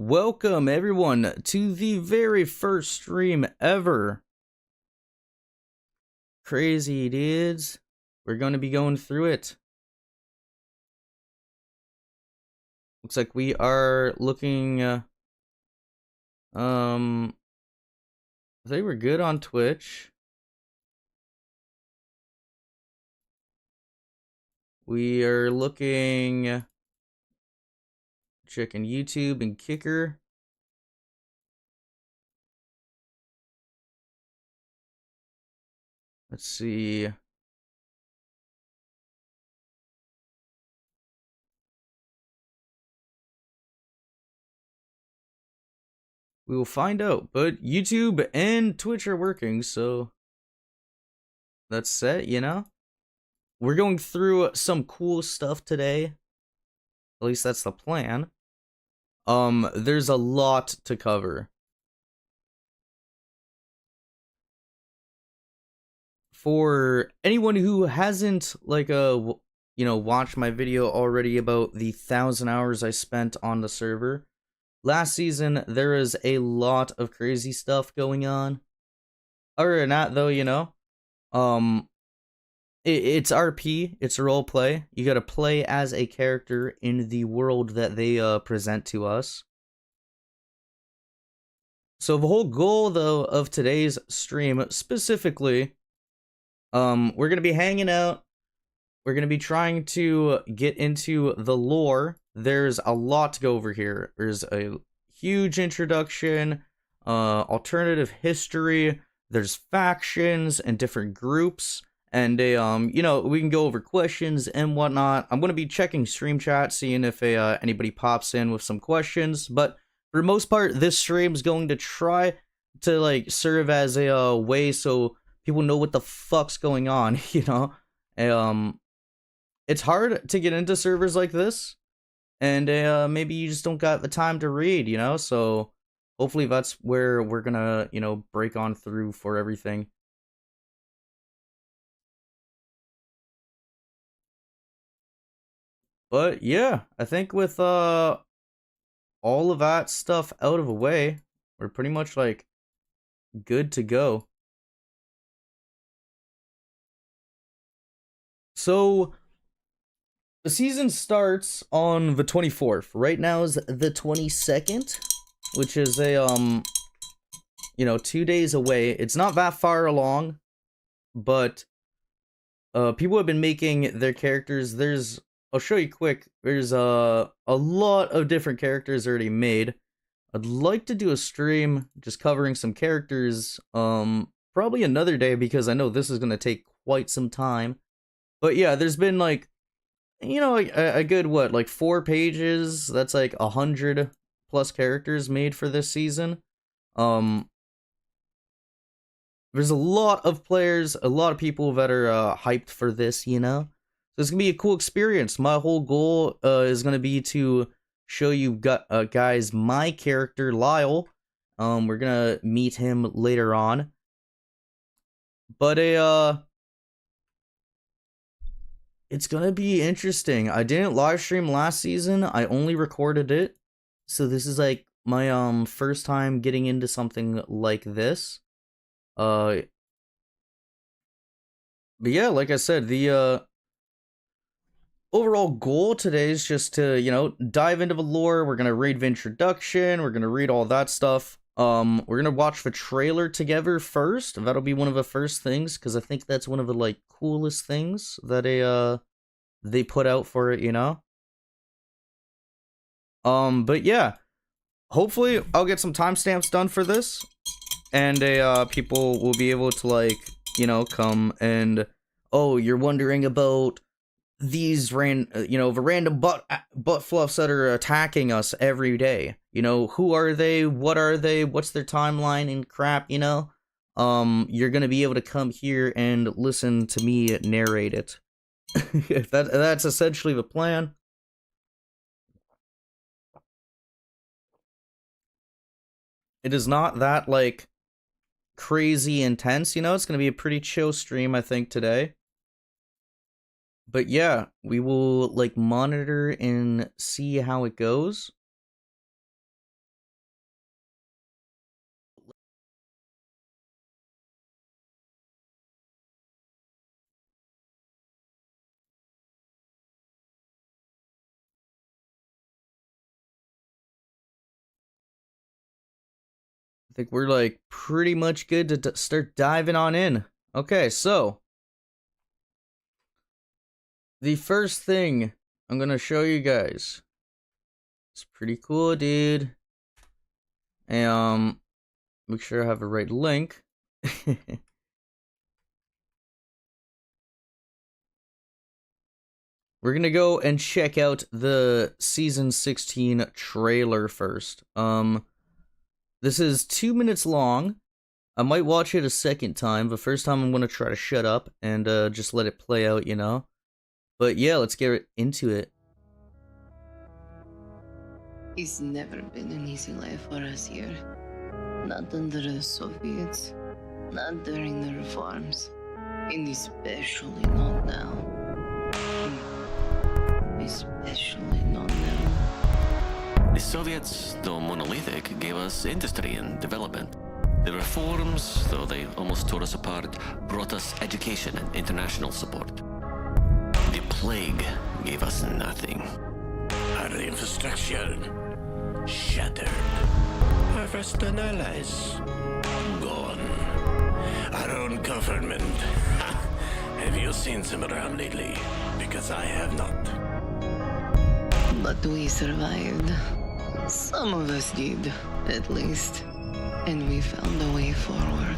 Welcome everyone to the very first stream ever. Crazy dudes. We're going to be going through it. Looks like we are looking they were good on Twitch. We are looking checking YouTube and Kicker. Let's see. We will find out, but YouTube and Twitch are working, so that's set, you know? We're going through some cool stuff today. At least that's the plan. There's a lot to cover. For anyone who hasn't watched my video already about the 1,000 hours I spent on the server last season, there is a lot of crazy stuff going on. Other than that, though, it's RP, it's role play. You gotta play as a character in the world that they present to us. So the whole goal, though, of today's stream specifically, we're gonna be hanging out. We're gonna be trying to get into the lore. There's a lot to go over here. There's a huge introduction, alternative history. There's factions and different groups, and we can go over questions and whatnot. I'm gonna be checking stream chat, seeing if anybody pops in with some questions. But for the most part, this stream is going to try to serve as a way so people know what the fuck's going on. It's hard to get into servers like this, and maybe you just don't got the time to read, so hopefully that's where we're gonna, break on through for everything. But yeah, I think with all of that stuff out of the way, we're pretty much good to go. So the season starts on the 24th. Right now is the 22nd, which is a 2 days away. It's not that far along, but people have been making their characters. I'll show you quick. There's a lot of different characters already made. I'd like to do a stream just covering some characters probably another day, because I know this is going to take quite some time. But yeah, there's been a good 4 pages. That's 100 plus characters made for this season. There's a lot of players, a lot of people that are hyped for this, So it's gonna be a cool experience. My whole goal is gonna be to show you guys my character Lyle. We're gonna meet him later on. But it's gonna be interesting. I didn't live stream last season. I only recorded it. So this is my first time getting into something like this. But yeah, like I said, the overall goal today is just to, dive into the lore. We're gonna read the introduction, we're gonna read all that stuff. We're gonna watch the trailer together first. That'll be one of the first things, because I think that's one of the coolest things that they put out for it, But yeah, hopefully I'll get some timestamps done for this, and people will be able to come and, oh, you're wondering about these the random butt fluffs that are attacking us every day. Who are they? What are they? What's their timeline and crap? You're gonna be able to come here and listen to me narrate it. That's essentially the plan. It is not that crazy intense, it's gonna be a pretty chill stream, I think, today. But yeah, we will monitor and see how it goes. think we're like pretty much good to start diving on in. Okay, so the first thing I'm gonna show you guys. It's pretty cool, dude. And make sure I have the right link. We're gonna go and check out the season 16 trailer first. This is 2 minutes long. I might watch it a second time. The first time I'm gonna try to shut up and just let it play out, you know. But yeah, let's get into it. It's never been an easy life for us here. Not under the Soviets, not during the reforms, and especially not now. Especially not now. The Soviets, though monolithic, gave us industry and development. The reforms, though they almost tore us apart, brought us education and international support. The plague gave us nothing. Our infrastructure shattered. Our Western allies gone. Our own government. Have you seen them around lately? Because I have not. But we survived. Some of us did, at least. And we found a way forward.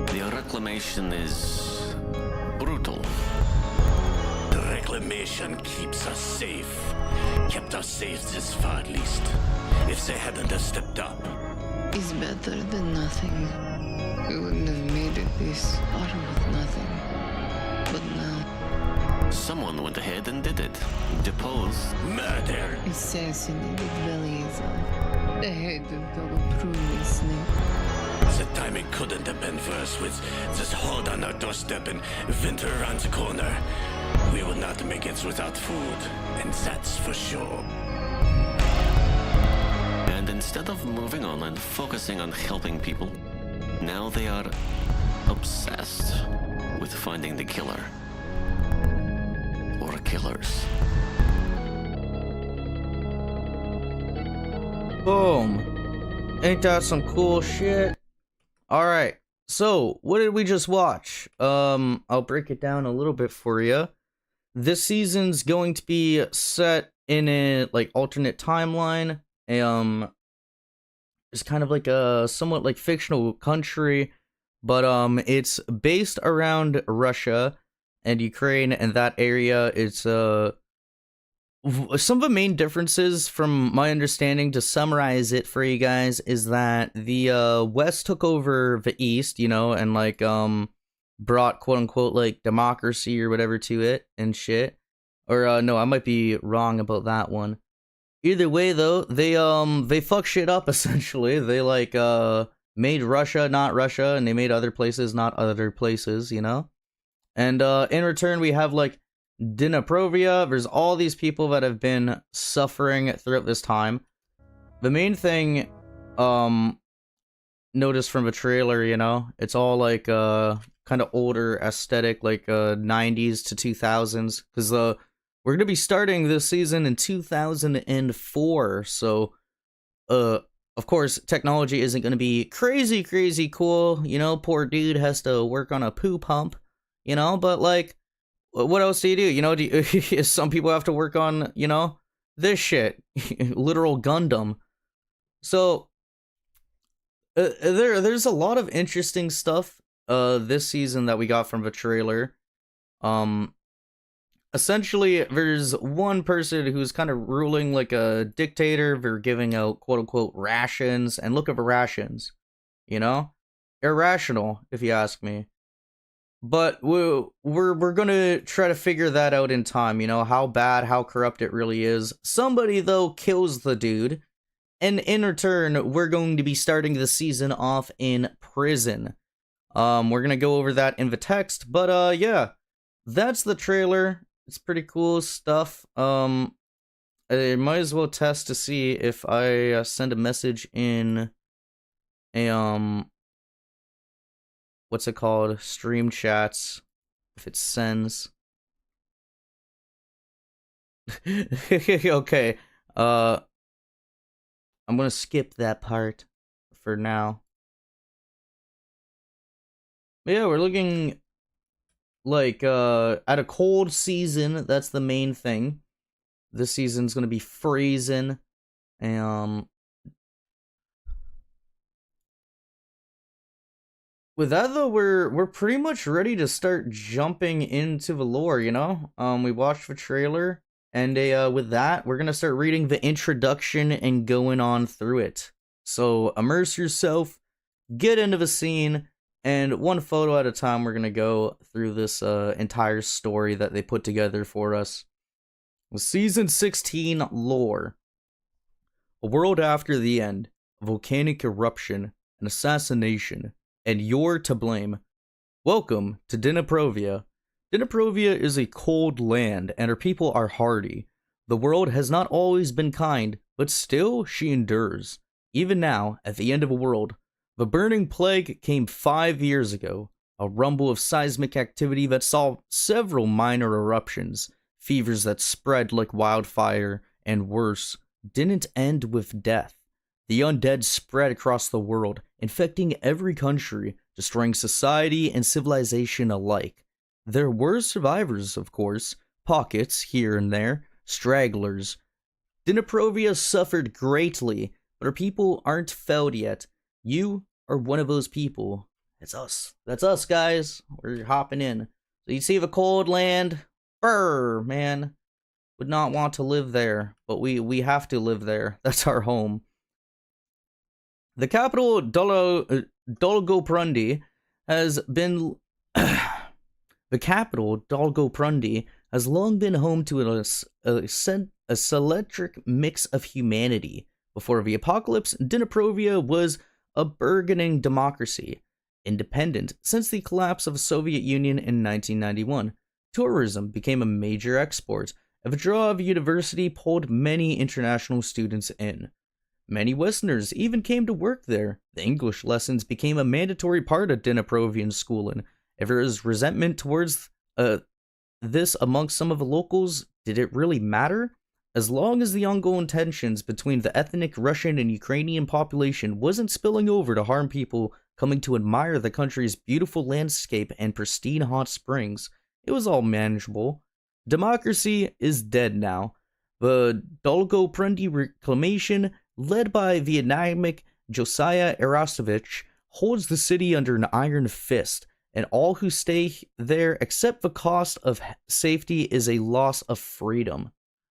The reclamation is brutal. The reclamation keeps us safe. Kept us safe this far at least. If they hadn't have stepped up. It's better than nothing. We wouldn't have made it this far with nothing. But now, Someone went ahead and did it. Deposed. Murder! assassinated Valiazov, the head of Dniprovia snake. The timing couldn't have been worse with this horde on our doorstep and winter around the corner. We would not make it without food, and that's for sure. And instead of moving on and focusing on helping people, now they are obsessed with finding the killer. Or killers. Boom. Ain't that some cool shit? Alright, so what did we just watch? I'll break it down a little bit for you. This season's going to be set in a like alternate timeline. It's kind of like a somewhat like fictional country, but it's based around Russia and Ukraine and that area. It's some of the main differences from my understanding, to summarize it for you guys, is that the West took over the East, you know, and like brought quote unquote like democracy or whatever to it and shit. Or no, I might be wrong about that one. Either way though, they fuck shit up essentially. They like made Russia not Russia, and they made other places not other places, you know? And in return we have like Dniprovia. There's all these people that have been suffering throughout this time. The main thing notice from the trailer, you know, it's all like kind of older aesthetic, like 90s to 2000s, because we're gonna be starting this season in 2004, so of course technology isn't gonna be crazy cool, you know. Poor dude has to work on a poo pump, you know, but like what else do? You know, some people have to work on, you know, this shit. Literal Gundam. So, there's a lot of interesting stuff, this season that we got from the trailer. Essentially, there's one person who's kind of ruling like a dictator. They're giving out quote-unquote rations, and look at the rations. You know? Irrational, if you ask me. But we're gonna try to figure that out in time, you know, how bad, how corrupt it really is. Somebody, though, kills the dude, and in return, we're going to be starting the season off in prison. We're gonna go over that in the text, but yeah, that's the trailer. It's pretty cool stuff. I might as well test to see if I send a message in a what's it called? Stream chats. If it sends. Okay. I'm gonna skip that part. for now. But yeah, we're looking like at a cold season. That's the main thing. This season's gonna be freezing. With that though, we're pretty much ready to start jumping into the lore, you know? We watched the trailer, and with that, we're gonna start reading the introduction and going on through it. So immerse yourself, get into the scene, and one photo at a time, we're gonna go through this entire story that they put together for us. Season 16 lore. A world after the end, a volcanic eruption, an assassination, and you're to blame. Welcome to Dniprovia. Dniprovia is a cold land, and her people are hardy. The world has not always been kind, but still she endures. Even now, at the end of a world, the burning plague came 5 years ago, a rumble of seismic activity that saw several minor eruptions, fevers that spread like wildfire, and worse, didn't end with death. The undead spread across the world, infecting every country, destroying society and civilization alike. There were survivors, of course, pockets here and there, stragglers. Dniprovia suffered greatly, but our people aren't felled yet. You are one of those people. It's us. That's us, guys. We're hopping in. So you see the cold land? Brr, man. Would not want to live there, but we have to live there. That's our home. The capital, Dolgoprundi, has been... The capital, Dolgoprundi, has long been home to a selectric mix of humanity. Before the apocalypse, Dniprovia was a burgeoning democracy. Independent since the collapse of the Soviet Union in 1991, tourism became a major export, and the draw of the university pulled many international students in. Many Westerners even came to work there. The English lessons became a mandatory part of Dniprovian schooling. If there is resentment towards this amongst some of the locals, did it really matter? As long as the ongoing tensions between the ethnic Russian and Ukrainian population wasn't spilling over to harm people coming to admire the country's beautiful landscape and pristine hot springs, it was all manageable. Democracy is dead now. The Dolgoprundi reclamation, led by the enigmatic Josiah Erastovich, holds the city under an iron fist, and all who stay there accept the cost of safety is a loss of freedom.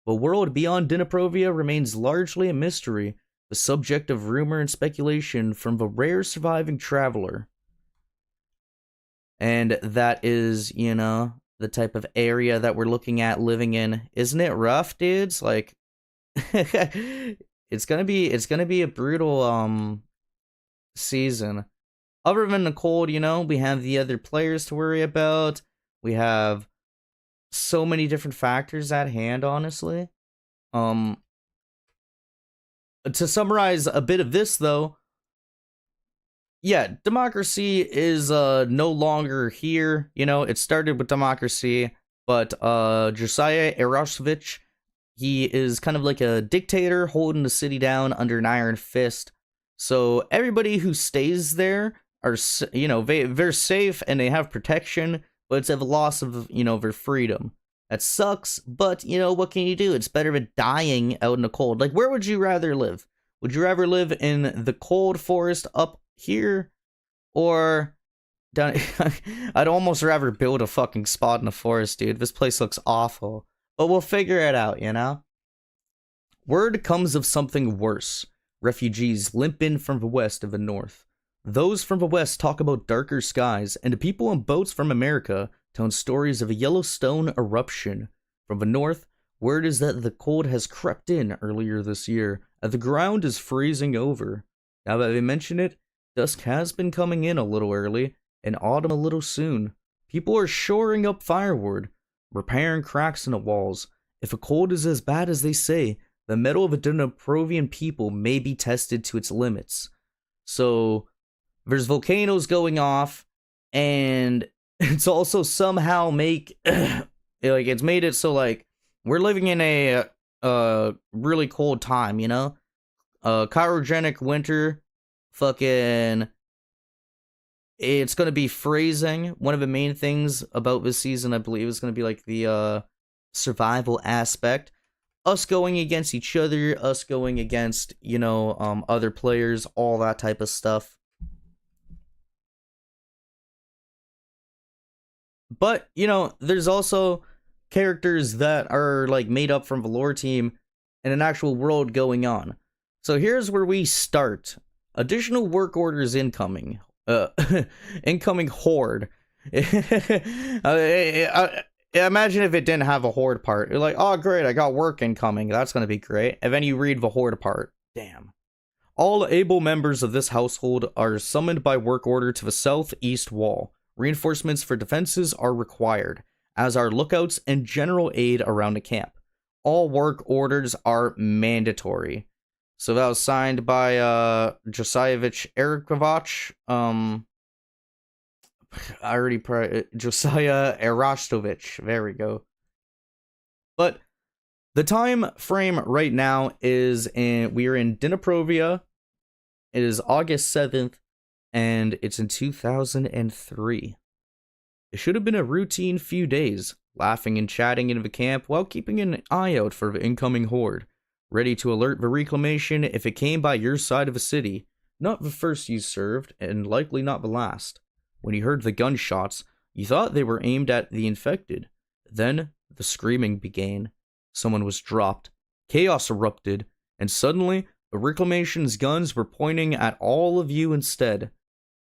The world beyond Dniprovia remains largely a mystery, the subject of rumor and speculation from the rare surviving traveler. And that is, you know, the type of area that we're looking at living in. Isn't it rough, dudes? Like, it's gonna be a brutal season. Other than the cold, you know, we have the other players to worry about. We have so many different factors at hand, honestly. To summarize a bit of this, though, yeah, democracy is no longer here. You know, it started with democracy, but Josiah Erastovich, he is kind of like a dictator holding the city down under an iron fist. So everybody who stays there are, you know, they're safe and they have protection, but it's at the loss of, you know, their freedom. That sucks, but, you know, what can you do? It's better than dying out in the cold. Like, where would you rather live? Would you rather live in the cold forest up here, or down? I'd almost rather build a fucking spot in the forest, dude. This place looks awful, but we'll figure it out, you know? Word comes of something worse. Refugees limp in from the west of the north. Those from the west talk about darker skies, and the people on boats from America tell stories of a Yellowstone eruption. From the north, word is that the cold has crept in earlier this year, and the ground is freezing over. Now that they mention it, dusk has been coming in a little early, and autumn a little soon. People are shoring up firewood, repairing cracks in the walls. If a cold is as bad as they say, the metal of a Dniprovian people may be tested to its limits. So, there's volcanoes going off, and it's also somehow it's made it so, like, we're living in a really cold time, you know? Cryogenic winter fucking... It's going to be phrasing. One of the main things about this season, I believe, is going to be like the survival aspect. Us going against each other, us going against, other players, all that type of stuff. But, there's also characters that are, like, made up from the lore team and an actual world going on. So here's where we start. Additional work orders incoming. Incoming horde. Imagine if it didn't have a horde part. You're like, oh great, I got work incoming. That's gonna be great. And then you read the horde part. Damn. All able members of this household are summoned by work order to the southeast wall. Reinforcements for defenses are required, as are lookouts and general aid around the camp. All work orders are mandatory. So that was signed by Josievich Erikovich. Josiah Erastovich. There we go. But the time frame right now is we're in Dniprovia. It is August 7th, and it's in 2003. It should have been a routine few days, laughing and chatting in the camp while keeping an eye out for the incoming horde, ready to alert the reclamation if it came by your side of the city. Not the first you served, and likely not the last. When you heard the gunshots, you thought they were aimed at the infected. Then, the screaming began. Someone was dropped. Chaos erupted, and suddenly, the reclamation's guns were pointing at all of you instead.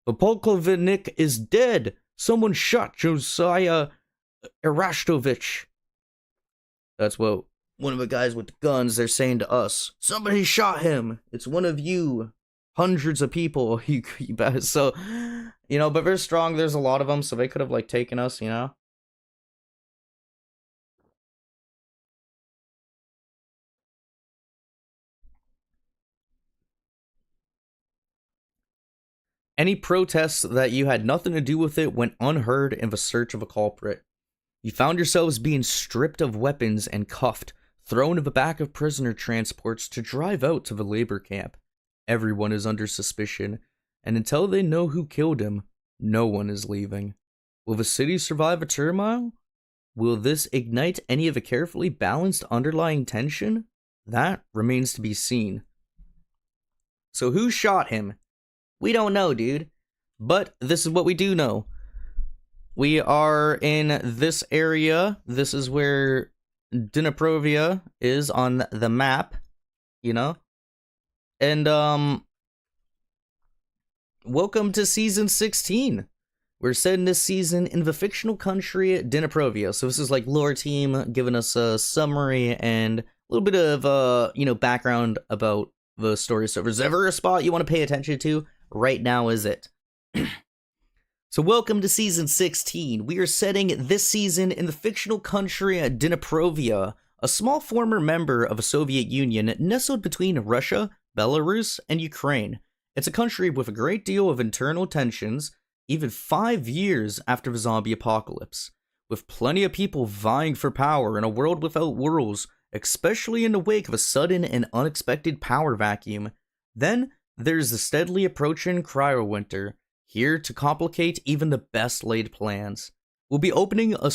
The polkovnik is dead! Someone shot Josiah Erastovich. That's what one of the guys with the guns, they're saying to us. Somebody shot him! It's one of you! Hundreds of people, you bet. So, but they're strong, there's a lot of them, so they could have, like, taken us, Any protests that you had nothing to do with it went unheard in the search of a culprit. You found yourselves being stripped of weapons and cuffed, thrown in the back of prisoner transports to drive out to the labor camp. Everyone is under suspicion, and until they know who killed him, no one is leaving. Will the city survive a turmoil? Will this ignite any of the carefully balanced underlying tension? That remains to be seen. So who shot him? We don't know, dude. But this is what we do know. We are in this area. This is where Dniprovia is on the map, And, welcome to Season 16. We're setting this season in the fictional country Dniprovia. So this is like lore team giving us a summary and a little bit of, background about the story. So if there's ever a spot you want to pay attention to, right now is it. So welcome to Season 16. We are setting this season in the fictional country Dniprovia, a small former member of the Soviet Union nestled between Russia, Belarus, and Ukraine. It's a country with a great deal of internal tensions, even 5 years after the zombie apocalypse, with plenty of people vying for power in a world without rules, especially in the wake of a sudden and unexpected power vacuum. Then there's the steadily approaching cryo-winter, here to complicate even the best laid plans. We'll be opening a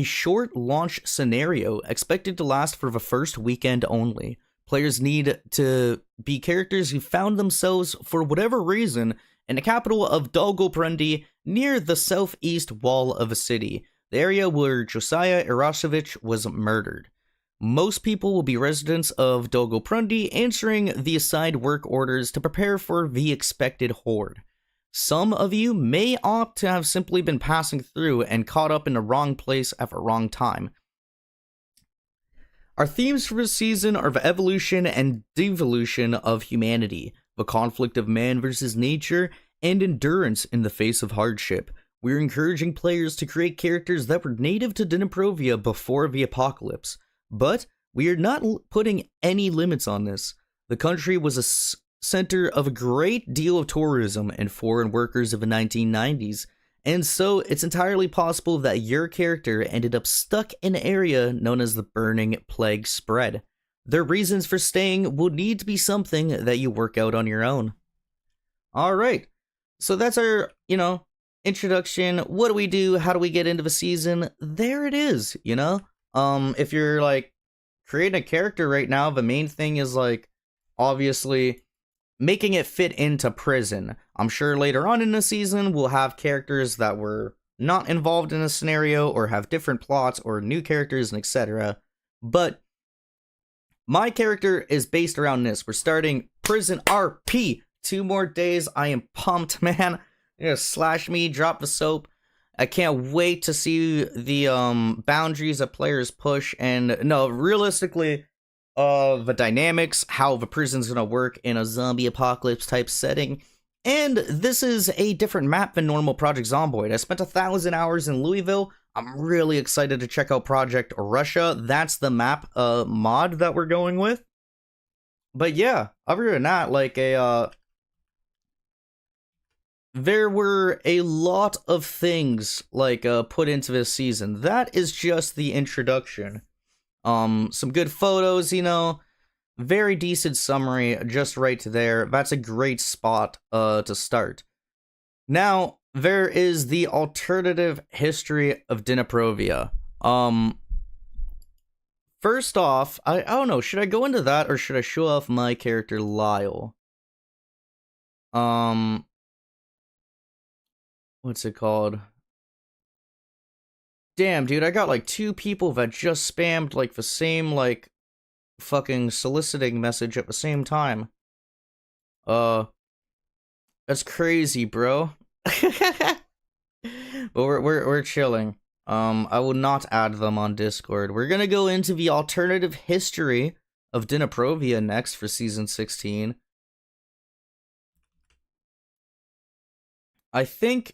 short launch scenario expected to last for the first weekend only. Players need to be characters who found themselves, for whatever reason, in the capital of Dolgoprundy, near the southeast wall of a city, the area where Josiah Erastovich was murdered. Most people will be residents of Dolgoprundy, answering the assigned work orders to prepare for the expected horde. Some of you may opt to have simply been passing through and caught up in the wrong place at the wrong time. Our themes for this season are the evolution and devolution of humanity, the conflict of man versus nature, and endurance in the face of hardship. We're encouraging players to create characters that were native to Dniprovia before the apocalypse, but we are not putting any limits on this. The country was a center of a great deal of tourism and foreign workers of the 1990s, and so it's entirely possible that your character ended up stuck in an area known as the Burning Plague Spread. Their reasons for staying will need to be something that you work out on your own. All right. So that's our, introduction. What do we do? How do we get into the season? There it is, if you're like creating a character right now, the main thing is like obviously making it fit into prison. I'm sure later on in the season we'll have characters that were not involved in a scenario or have different plots or new characters and etc. But my character is based around this. We're starting Prison RP. 2 more days. I am pumped, man. Slash me, drop the soap. I can't wait to see the boundaries that players push, and no, realistically, the dynamics, how the prison's gonna work in a zombie apocalypse type setting. And this is a different map than normal Project Zomboid. I spent 1,000 hours in Louisville. I'm really excited to check out Project Russia. That's the map mod that we're going with. But yeah, other than that, like there were a lot of things like put into this season. That is just the introduction. Some good photos, very decent summary just right there. That's a great spot to start. Now, there is the alternative history of Dniprovia. First off, I don't know, should I go into that or should I show off my character Lyle? What's it called? Damn, dude, I got like 2 people that just spammed like the same like fucking soliciting message at the same time. That's crazy, bro. But we're chilling. I will not add them on Discord. We're gonna go into the alternative history of Dniprovia next for season 16. I think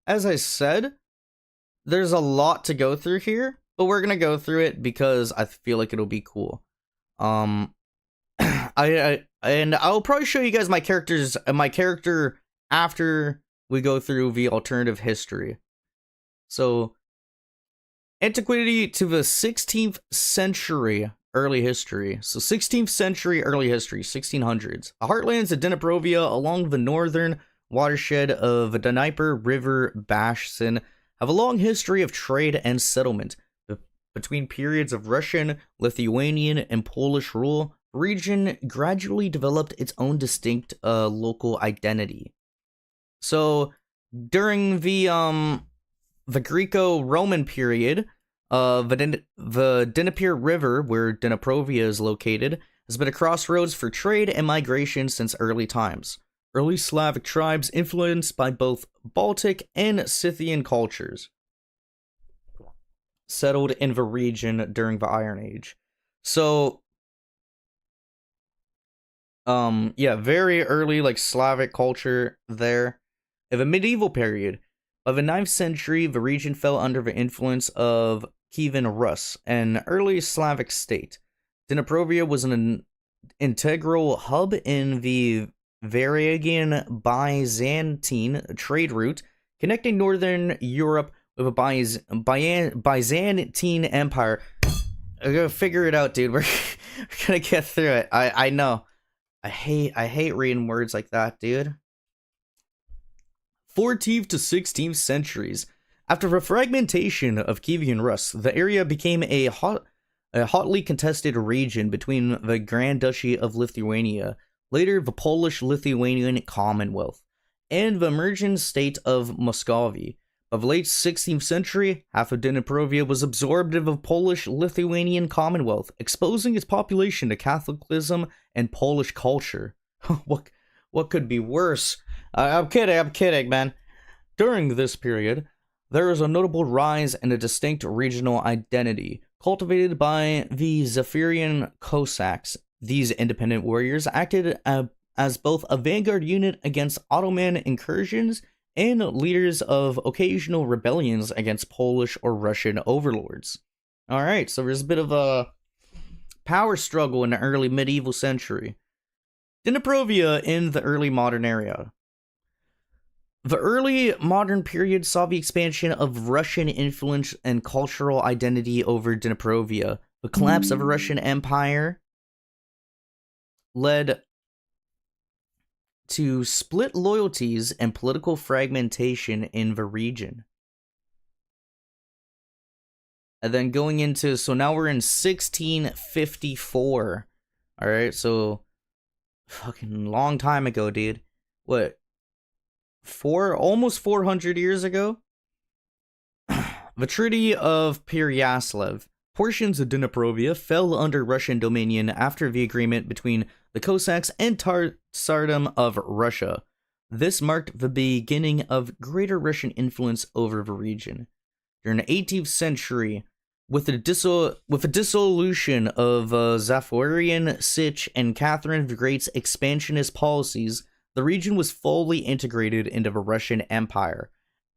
as I said, there's a lot to go through here, but we're gonna go through it because I feel like it'll be cool. I'll probably show you guys my character after we go through the alternative history. So, antiquity to the 16th century early history. So 16th century early history, 1600s. The heartlands of Dniprovia along the northern watershed of the Dnieper River basin have a long history of trade and settlement. Between periods of Russian, Lithuanian, and Polish rule, the region gradually developed its own distinct local identity. So during the Greco-Roman period, the Dnieper River, where Dniprovia is located, has been a crossroads for trade and migration since early times. Early Slavic tribes influenced by both Baltic and Scythian cultures settled in the region during the Iron Age. So, yeah, very early, like, Slavic culture there. In the medieval period, by the 9th century, the region fell under the influence of Kievan Rus, an early Slavic state. Dniprovia was an integral hub in the Varangian Byzantine trade route, connecting northern Europe with a Byzantine Empire. I'm gonna figure it out, dude. We're gonna get through it. I know. I hate reading words like that, dude. 14th to 16th centuries. After the fragmentation of Kievan Rus, the area became a hotly contested region between the Grand Duchy of Lithuania, later the Polish-Lithuanian Commonwealth, and the emergent state of Muscovy. By the late 16th century, half of Dniprovia was absorbed in the Polish-Lithuanian Commonwealth, exposing its population to Catholicism and Polish culture. What could be worse? I'm kidding, man. During this period, there was a notable rise in a distinct regional identity, cultivated by the Zephyrian Cossacks. These independent warriors acted as both a vanguard unit against Ottoman incursions and leaders of occasional rebellions against Polish or Russian overlords. Alright, so there's a bit of a power struggle in the early medieval century. Dniprovia in the early modern era. The early modern period saw the expansion of Russian influence and cultural identity over Dniprovia. The collapse of the Russian Empire led to split loyalties and political fragmentation in the region. And then going into, so now we're in 1654. Alright, so fucking long time ago, dude. What? Almost 400 years ago? The Treaty of Pereyaslav. Portions of Dniprovia fell under Russian dominion after the agreement between the Cossacks and Tsardom of Russia. This marked the beginning of greater Russian influence over the region. During the 18th century, with the dissolution of Zaforian Sich and Catherine the Great's expansionist policies, the region was fully integrated into the Russian Empire.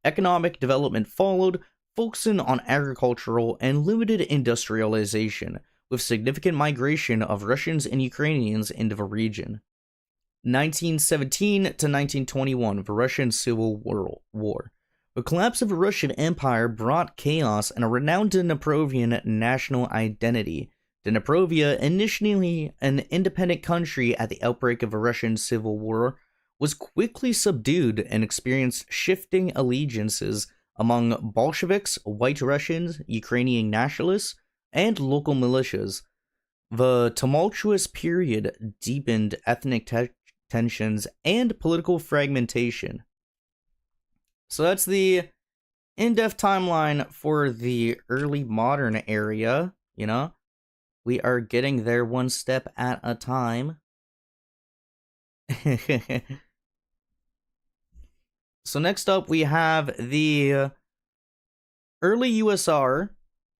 Economic development followed, focusing on agricultural and limited industrialization, with significant migration of Russians and Ukrainians into the region. 1917 to 1921, the Russian Civil War. The collapse of the Russian Empire brought chaos and a renowned Dniprovian national identity. Dniprovia, initially an independent country at the outbreak of the Russian Civil War, was quickly subdued and experienced shifting allegiances among Bolsheviks, White Russians, Ukrainian nationalists, and local militias. The tumultuous period deepened ethnic tensions and political fragmentation. So that's the in-depth timeline for the early modern area, you know? We are getting there one step at a time. So next up we have the early USSR,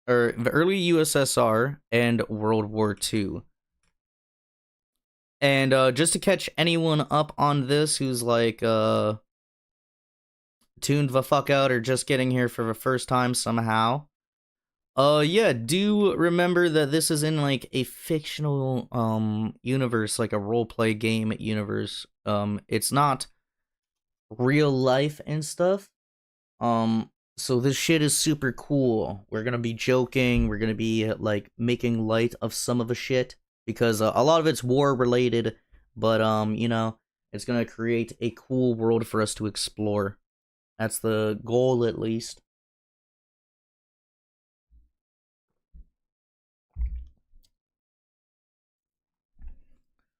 or the early USSR and World War II. And just to catch anyone up on this who's like tuned the fuck out or just getting here for the first time somehow. Yeah, do remember that this is in like a fictional universe, like a roleplay game universe. It's not real life and stuff. So this shit is super cool. We're gonna be joking, we're gonna be like making light of some of the shit because a lot of it's war related, but you know, it's gonna create a cool world for us to explore. That's the goal, at least.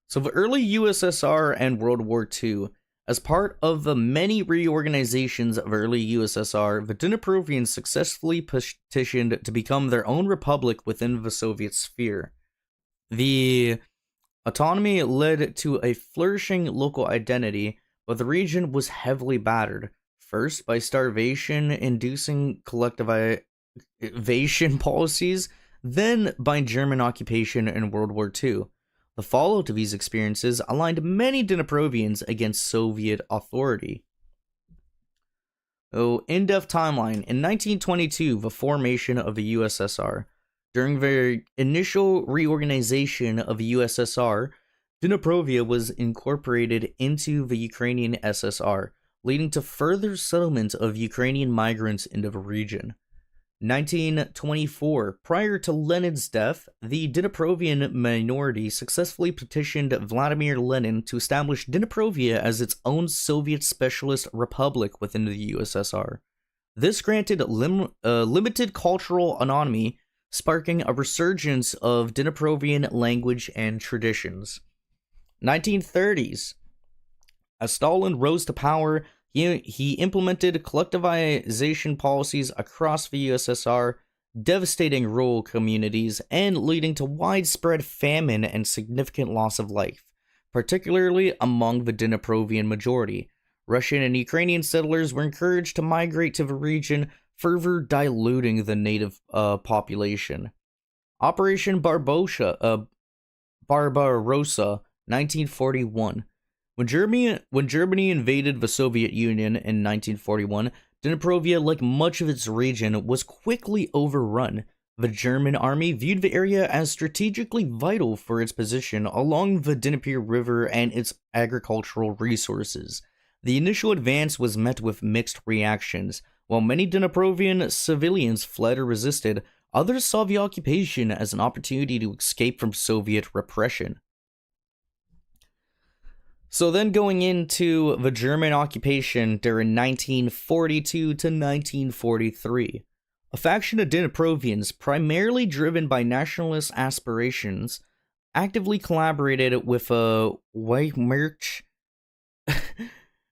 So the early USSR and World War II. As part of the many reorganizations of early USSR, the Dniprovians successfully petitioned to become their own republic within the Soviet sphere. The autonomy led to a flourishing local identity, but the region was heavily battered. First, by starvation-inducing collectivization policies, then by German occupation in World War II. The fallout of these experiences aligned many Dniprovians against Soviet authority. In-depth timeline. In 1922, the formation of the USSR. During the initial reorganization of the USSR, Dniprovia was incorporated into the Ukrainian SSR, leading to further settlement of Ukrainian migrants into the region. 1924, prior to Lenin's death, the Dniprovian minority successfully petitioned Vladimir Lenin to establish Dniprovia as its own Soviet specialist republic within the USSR. This granted limited cultural autonomy, sparking a resurgence of Dniprovian language and traditions. 1930s, as Stalin rose to power, he implemented collectivization policies across the USSR, devastating rural communities and leading to widespread famine and significant loss of life, particularly among the Dniprovian majority. Russian and Ukrainian settlers were encouraged to migrate to the region, further diluting the native population. Operation Barbarossa, 1941. When Germany invaded the Soviet Union in 1941, Dniprovia, like much of its region, was quickly overrun. The German army viewed the area as strategically vital for its position along the Dnieper River and its agricultural resources. The initial advance was met with mixed reactions. While many Dniprovian civilians fled or resisted, Others saw the occupation as an opportunity to escape from Soviet repression. So then going into the German occupation during 1942 to 1943, a faction of Dniprovians, primarily driven by nationalist aspirations, actively collaborated with Wehrmacht.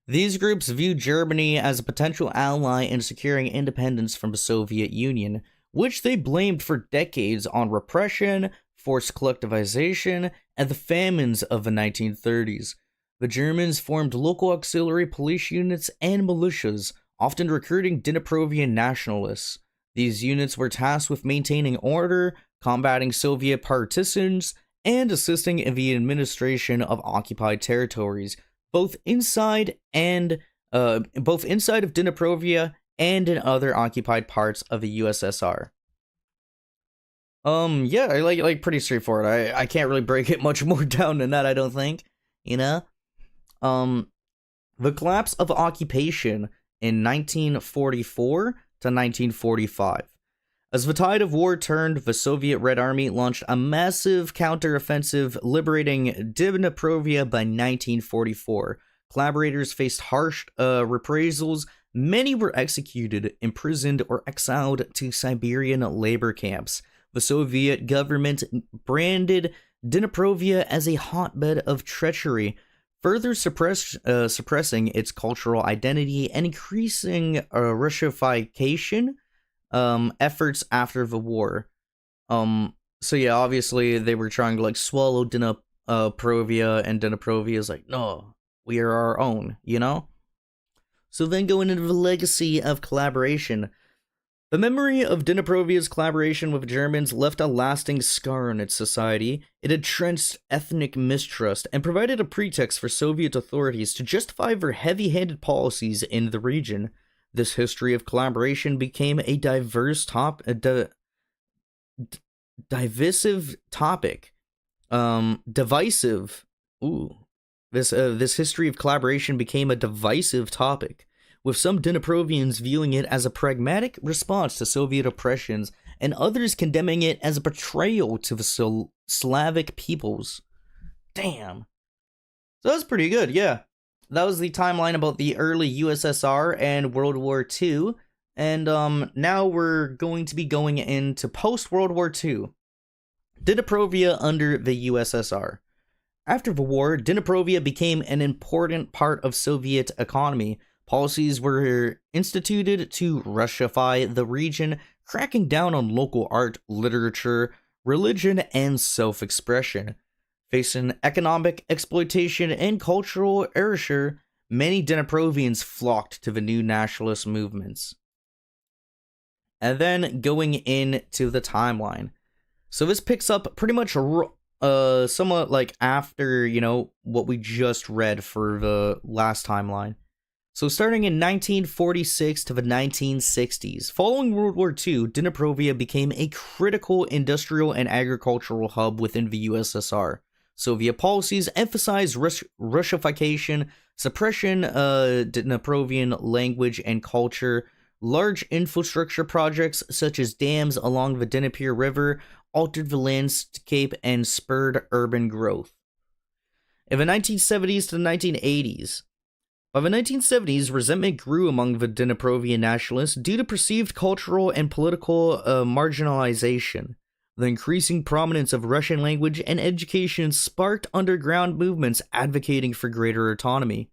These groups viewed Germany as a potential ally in securing independence from the Soviet Union, which they blamed for decades on repression, forced collectivization, and the famines of the 1930s. The Germans formed local auxiliary police units and militias, often recruiting Dniprovian nationalists. These units were tasked with maintaining order, combating Soviet partisans, and assisting in the administration of occupied territories, both inside of Dniprovia and in other occupied parts of the USSR. Yeah, I like pretty straightforward. I can't really break it much more down than that, I don't think. You know? The collapse of occupation in 1944 to 1945. As the tide of war turned, the Soviet Red Army launched a massive counteroffensive, liberating Dniprovia by 1944. Collaborators faced harsh reprisals. Many were executed, imprisoned, or exiled to Siberian labor camps. The Soviet government branded Dniprovia as a hotbed of treachery, further suppressing its cultural identity and increasing Russification efforts after the war. So yeah, obviously they were trying to swallow Dniprovia, and Dniprovia is like, no, we are our own, you know? So then going into the legacy of collaboration. The memory of Dniprovia's collaboration with Germans left a lasting scar on its society. It entrenched ethnic mistrust and provided a pretext for Soviet authorities to justify their heavy-handed policies in the region. This history of collaboration became a divisive topic. This history of collaboration became a divisive topic, with some Dniprovians viewing it as a pragmatic response to Soviet oppressions, and others condemning it as a betrayal to the Slavic peoples. Damn. So that's pretty good, yeah. That was the timeline about the early USSR and World War II, and now we're going to be going into post-World War II. Dniprovia under the USSR. After the war, Dniprovia became an important part of Soviet economy. Policies were instituted to Russify the region, cracking down on local art, literature, religion, and self-expression. Facing economic exploitation and cultural erasure, many Dniprovians flocked to the new nationalist movements. And then going into the timeline. So this picks up pretty much somewhat like after, what we just read for the last timeline. So starting in 1946 to the 1960s, following World War II, Dniprovia became a critical industrial and agricultural hub within the USSR. Soviet policies emphasized Russification, suppression of Dniprovian language and culture, large infrastructure projects such as dams along the Dnipro River altered the landscape and spurred urban growth. In the 1970s to the 1980s, by the 1970s, resentment grew among the Dniprovian nationalists due to perceived cultural and political marginalization. The increasing prominence of Russian language and education sparked underground movements advocating for greater autonomy.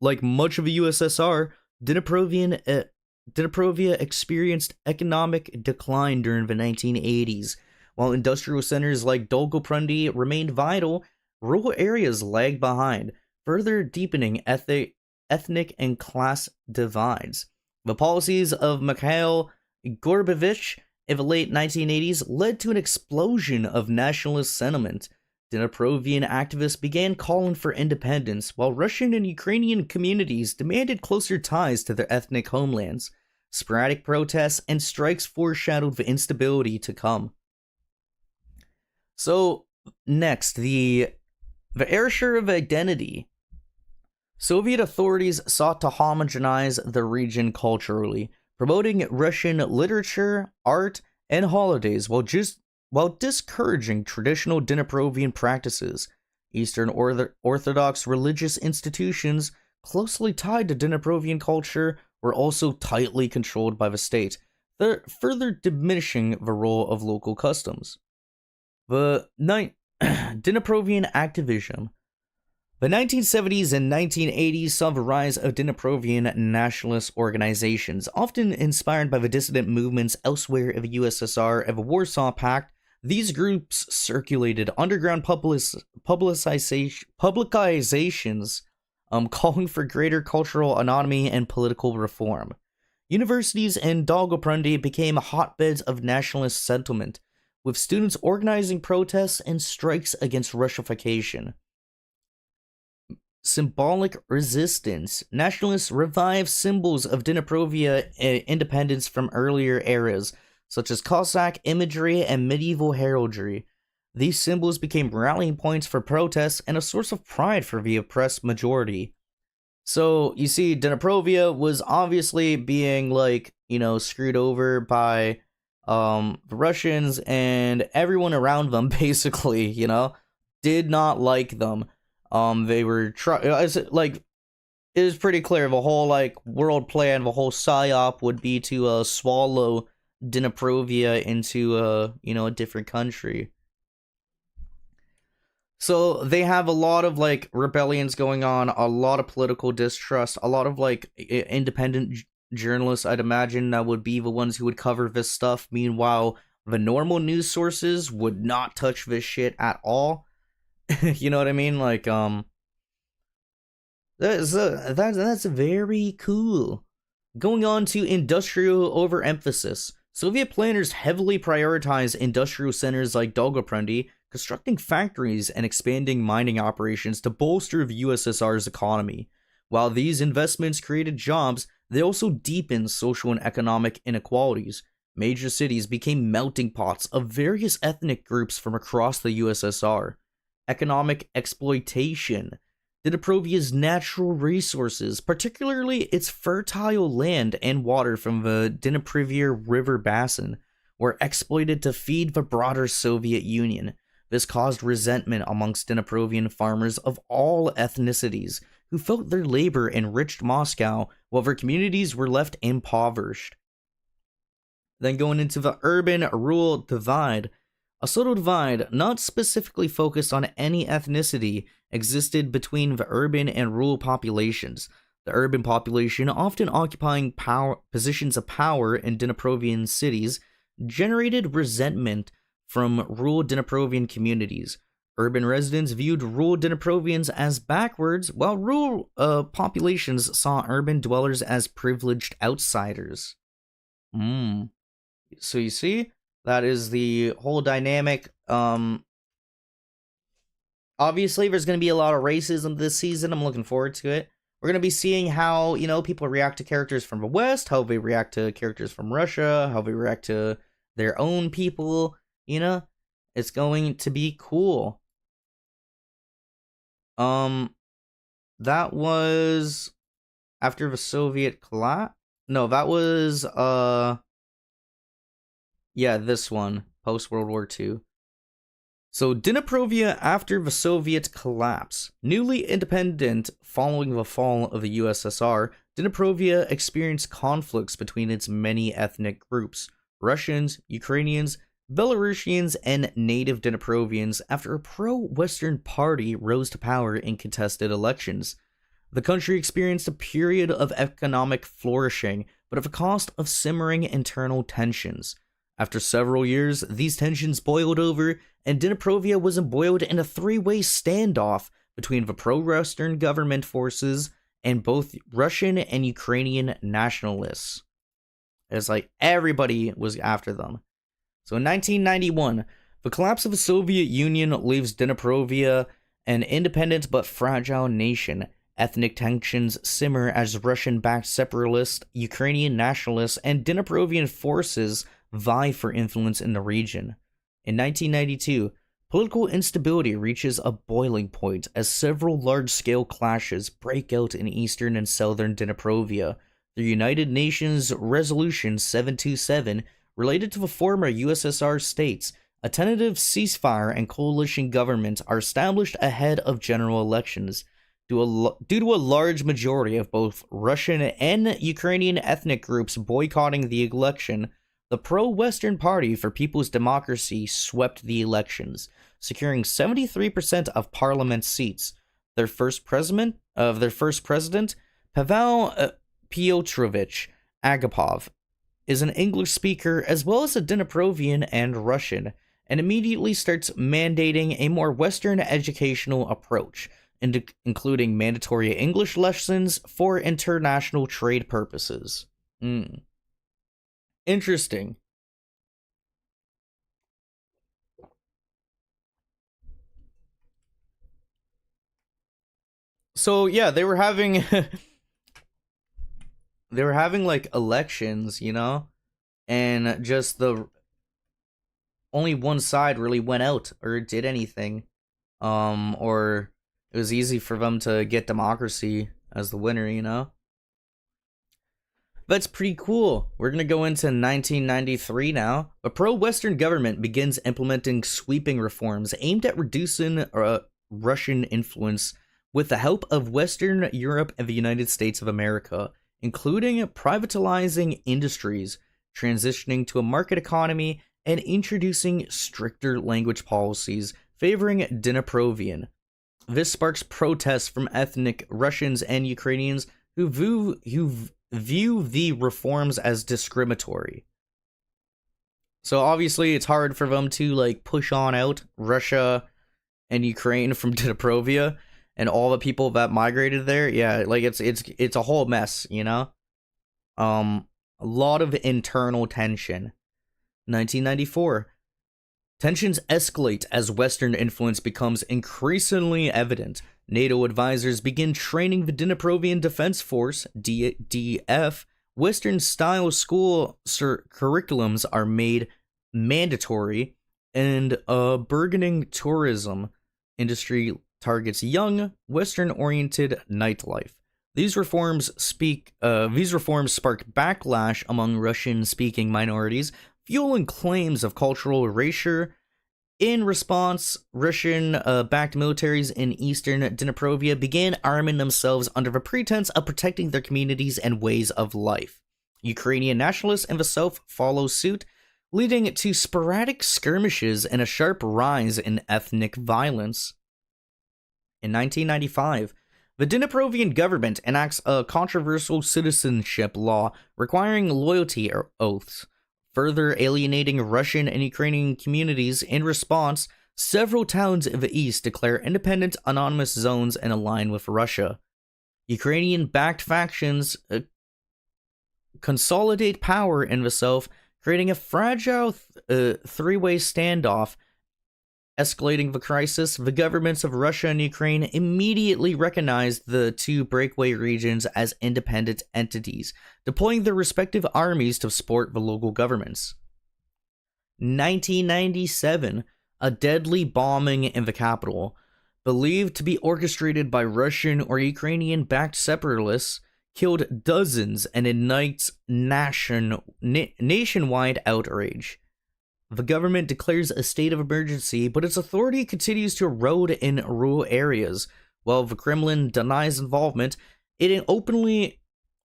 Like much of the USSR, Dniprovia experienced economic decline during the 1980s. While industrial centers like Dolgoprundi remained vital, rural areas lagged behind, further deepening ethnic and class divides. The policies of Mikhail Gorbachev in the late 1980s led to an explosion of nationalist sentiment. Dniprovian activists began calling for independence, while Russian and Ukrainian communities demanded closer ties to their ethnic homelands. Sporadic protests and strikes foreshadowed the instability to come. So, next, the erasure of identity. Soviet authorities sought to homogenize the region culturally, promoting Russian literature, art, and holidays while discouraging traditional Dniprovian practices. Eastern Orthodox religious institutions closely tied to Dniprovian culture were also tightly controlled by the state, further diminishing the role of local customs. The Dniprovian activism. The 1970s and 1980s saw the rise of Dniprovian nationalist organizations, often inspired by the dissident movements elsewhere in the USSR and the Warsaw Pact. These groups circulated underground publications calling for greater cultural autonomy and political reform. Universities in Dniprovia became hotbeds of nationalist sentiment, with students organizing protests and strikes against Russification. Symbolic resistance. Nationalists revived symbols of Dniprovia independence from earlier eras, such as Cossack imagery and medieval heraldry. These symbols became rallying points for protests and a source of pride for the oppressed majority. So, you see, Dniprovia was obviously being, screwed over by, the Russians, and everyone around them, basically, did not like them. They were it was pretty clear the whole, world plan, the whole psyop would be to, swallow Dniprovia into, a different country. So they have a lot of, rebellions going on, a lot of political distrust, a lot of, independent journalists, I'd imagine, that would be the ones who would cover this stuff. Meanwhile, the normal news sources would not touch this shit at all. You know what I mean? That's very cool. Going on to industrial overemphasis. Soviet planners heavily prioritized industrial centers like Dniprovia, constructing factories and expanding mining operations to bolster the USSR's economy. While these investments created jobs, they also deepened social and economic inequalities. Major cities became melting pots of various ethnic groups from across the USSR. Economic exploitation. Dniprovia's natural resources, particularly its fertile land and water from the Dniprovia River basin, were exploited to feed the broader Soviet Union. This caused resentment amongst Dniprovian farmers of all ethnicities, who felt their labor enriched Moscow while their communities were left impoverished. Then going into the urban-rural divide. A subtle divide, not specifically focused on any ethnicity, existed between the urban and rural populations. The urban population, often occupying positions of power in Dniprovian cities, generated resentment from rural Dniprovian communities. Urban residents viewed rural Dniprovians as backwards, while rural populations saw urban dwellers as privileged outsiders. So you see? That is the whole dynamic. Obviously, there's going to be a lot of racism this season. I'm looking forward to it. We're going to be seeing how, people react to characters from the West, how they react to characters from Russia, how they react to their own people, It's going to be cool. That was after the Soviet collapse? No, that was, yeah, this one, post-World War II. So, Dniprovia after the Soviet collapse. Newly independent following the fall of the USSR, Dniprovia experienced conflicts between its many ethnic groups, Russians, Ukrainians, Belarusians, and native Dniprovians after a pro-Western party rose to power in contested elections. The country experienced a period of economic flourishing, but at the cost of simmering internal tensions. After several years, these tensions boiled over, and Dniprovia was embroiled in a three-way standoff between the pro-Western government forces and both Russian and Ukrainian nationalists. It's like everybody was after them. So in 1991, the collapse of the Soviet Union leaves Dniprovia an independent but fragile nation. Ethnic tensions simmer as Russian-backed separatists, Ukrainian nationalists, and Dniprovian forces vie for influence in the region. In 1992, political instability reaches a boiling point as several large-scale clashes break out in eastern and southern Dniprovia. The United Nations Resolution 727 related to the former USSR states. A tentative ceasefire and coalition government are established ahead of general elections. Due to a large majority of both Russian and Ukrainian ethnic groups boycotting the election, the pro-Western Party for People's Democracy swept the elections, securing 73% of parliament seats. Their first president, Pavel Pyotrovich Agapov, is an English speaker as well as a Dniprovian and Russian, and immediately starts mandating a more Western educational approach, including mandatory English lessons for international trade purposes. Interesting. So yeah, they were having like elections, you know, and just the only one side really went out or did anything, or it was easy for them to get democracy as the winner, you know. That's pretty cool. We're going to go into 1993 now. A pro-Western government begins implementing sweeping reforms aimed at reducing Russian influence with the help of Western Europe and the United States of America, including privatizing industries, transitioning to a market economy, and introducing stricter language policies favoring Dniprovian. This sparks protests from ethnic Russians and Ukrainians who view the reforms as discriminatory. So obviously it's hard for them to like push on out Russia and Ukraine from Dniprovia and all the people that migrated there. Yeah, like it's a whole mess, you know? A lot of internal tension. 1994. Tensions escalate as Western influence becomes increasingly evident. NATO advisors begin training the Dniprovian Defense Force, DDF. Western-style school curriculums are made mandatory, and a burgeoning tourism industry targets young, Western-oriented nightlife. These reforms spark backlash among Russian-speaking minorities, fueling claims of cultural erasure. In response, Russian-backed militaries in eastern Dniprovia began arming themselves under the pretense of protecting their communities and ways of life. Ukrainian nationalists in the south follow suit, leading to sporadic skirmishes and a sharp rise in ethnic violence. In 1995, the Dniprovian government enacts a controversial citizenship law requiring loyalty oaths, further alienating Russian and Ukrainian communities. In response, several towns in the east declare independent autonomous zones and align with Russia. Ukrainian-backed factions consolidate power in the south, creating a fragile three-way standoff. Escalating the crisis, the governments of Russia and Ukraine immediately recognized the two breakaway regions as independent entities, deploying their respective armies to support the local governments. 1997, a deadly bombing in the capital, believed to be orchestrated by Russian or Ukrainian-backed separatists, killed dozens and ignites nationwide outrage. The government declares a state of emergency, but its authority continues to erode in rural areas. While the Kremlin denies involvement, it openly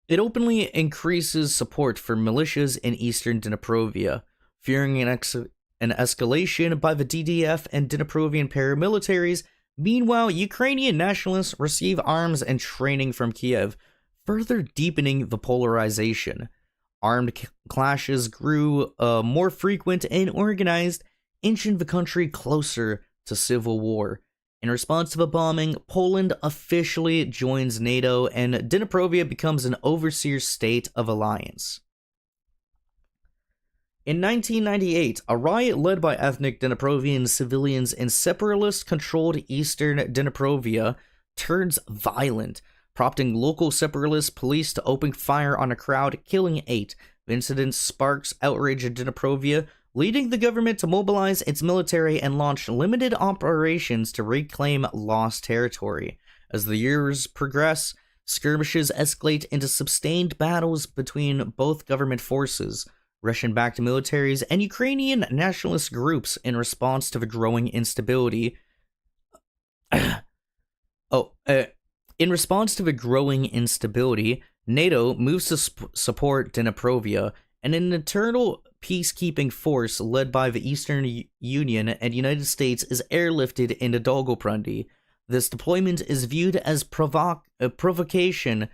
increases support for militias in eastern Dniprovia, fearing an escalation by the DDF and Dniprovian paramilitaries. Meanwhile, Ukrainian nationalists receive arms and training from Kiev, further deepening the polarization. Armed clashes grew more frequent and organized, inching the country closer to civil war. In response to the bombing, Poland officially joins NATO, and Dniprovia becomes an overseer state of alliance. In 1998, a riot led by ethnic Dniprovian civilians in separatist-controlled eastern Dniprovia turns violent, prompting local separatist police to open fire on a crowd, killing 8. The incident sparks outrage in Dniprovia, leading the government to mobilize its military and launch limited operations to reclaim lost territory. As the years progress, skirmishes escalate into sustained battles between both government forces. Russian-backed militaries, and Ukrainian nationalist groups in response to the growing instability. In response to the growing instability, NATO moves to support Dniprovia, and an internal peacekeeping force led by the Eastern Union and United States is airlifted into Dolgoprundi. This deployment is viewed as provocation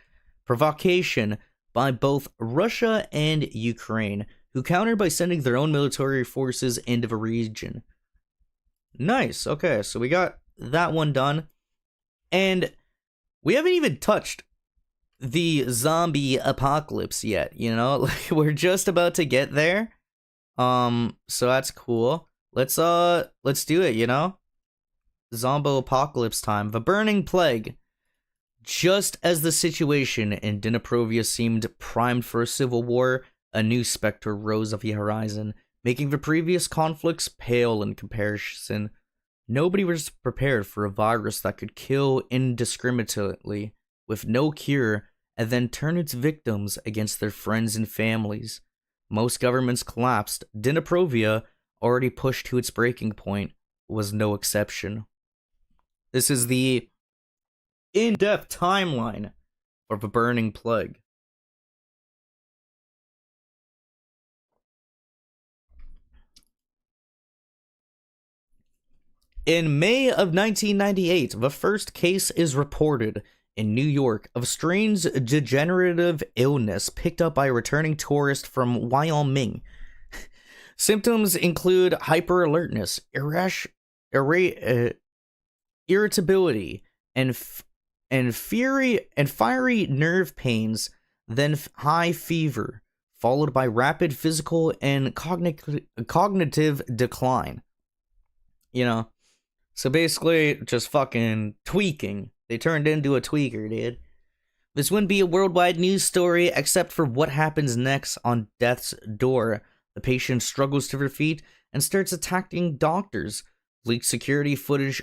by both Russia and Ukraine, who counter by sending their own military forces into the region. Nice, okay, so we got that one done. And we haven't even touched the zombie apocalypse yet, you know? Like, we're just about to get there. So that's cool. Let's do it, you know? Zombo apocalypse time. The burning plague. Just as the situation in Dniprovia seemed primed for a civil war, a new specter rose of the horizon, making the previous conflicts pale in comparison. Nobody was prepared for a virus that could kill indiscriminately, with no cure, and then turn its victims against their friends and families. Most governments collapsed. Dniprovia, already pushed to its breaking point, was no exception. This is the in-depth timeline for the burning plague. In May of 1998, the first case is reported in New York of a strange degenerative illness picked up by a returning tourist from Wyoming. Symptoms include hyperalertness, irritability, and fiery nerve pains, then high fever, followed by rapid physical and cognitive decline. You know, so basically just fucking tweaking. They turned into a tweaker, dude. This wouldn't be a worldwide news story except for what happens next on death's door. The patient struggles to her feet and starts attacking doctors. Leaked security footage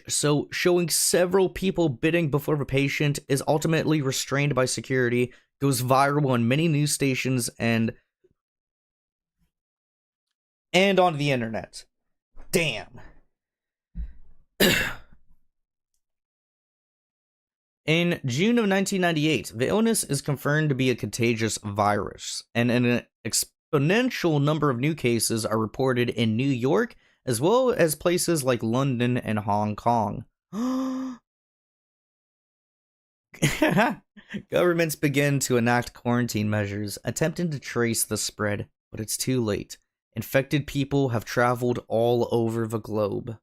showing several people bidding before the patient is ultimately restrained by security goes viral on many news stations and on the internet. Damn. In June of 1998, the illness is confirmed to be a contagious virus, and an exponential number of new cases are reported in New York, as well as places like London and Hong Kong. Governments begin to enact quarantine measures, attempting to trace the spread, but it's too late. Infected people have traveled all over the globe.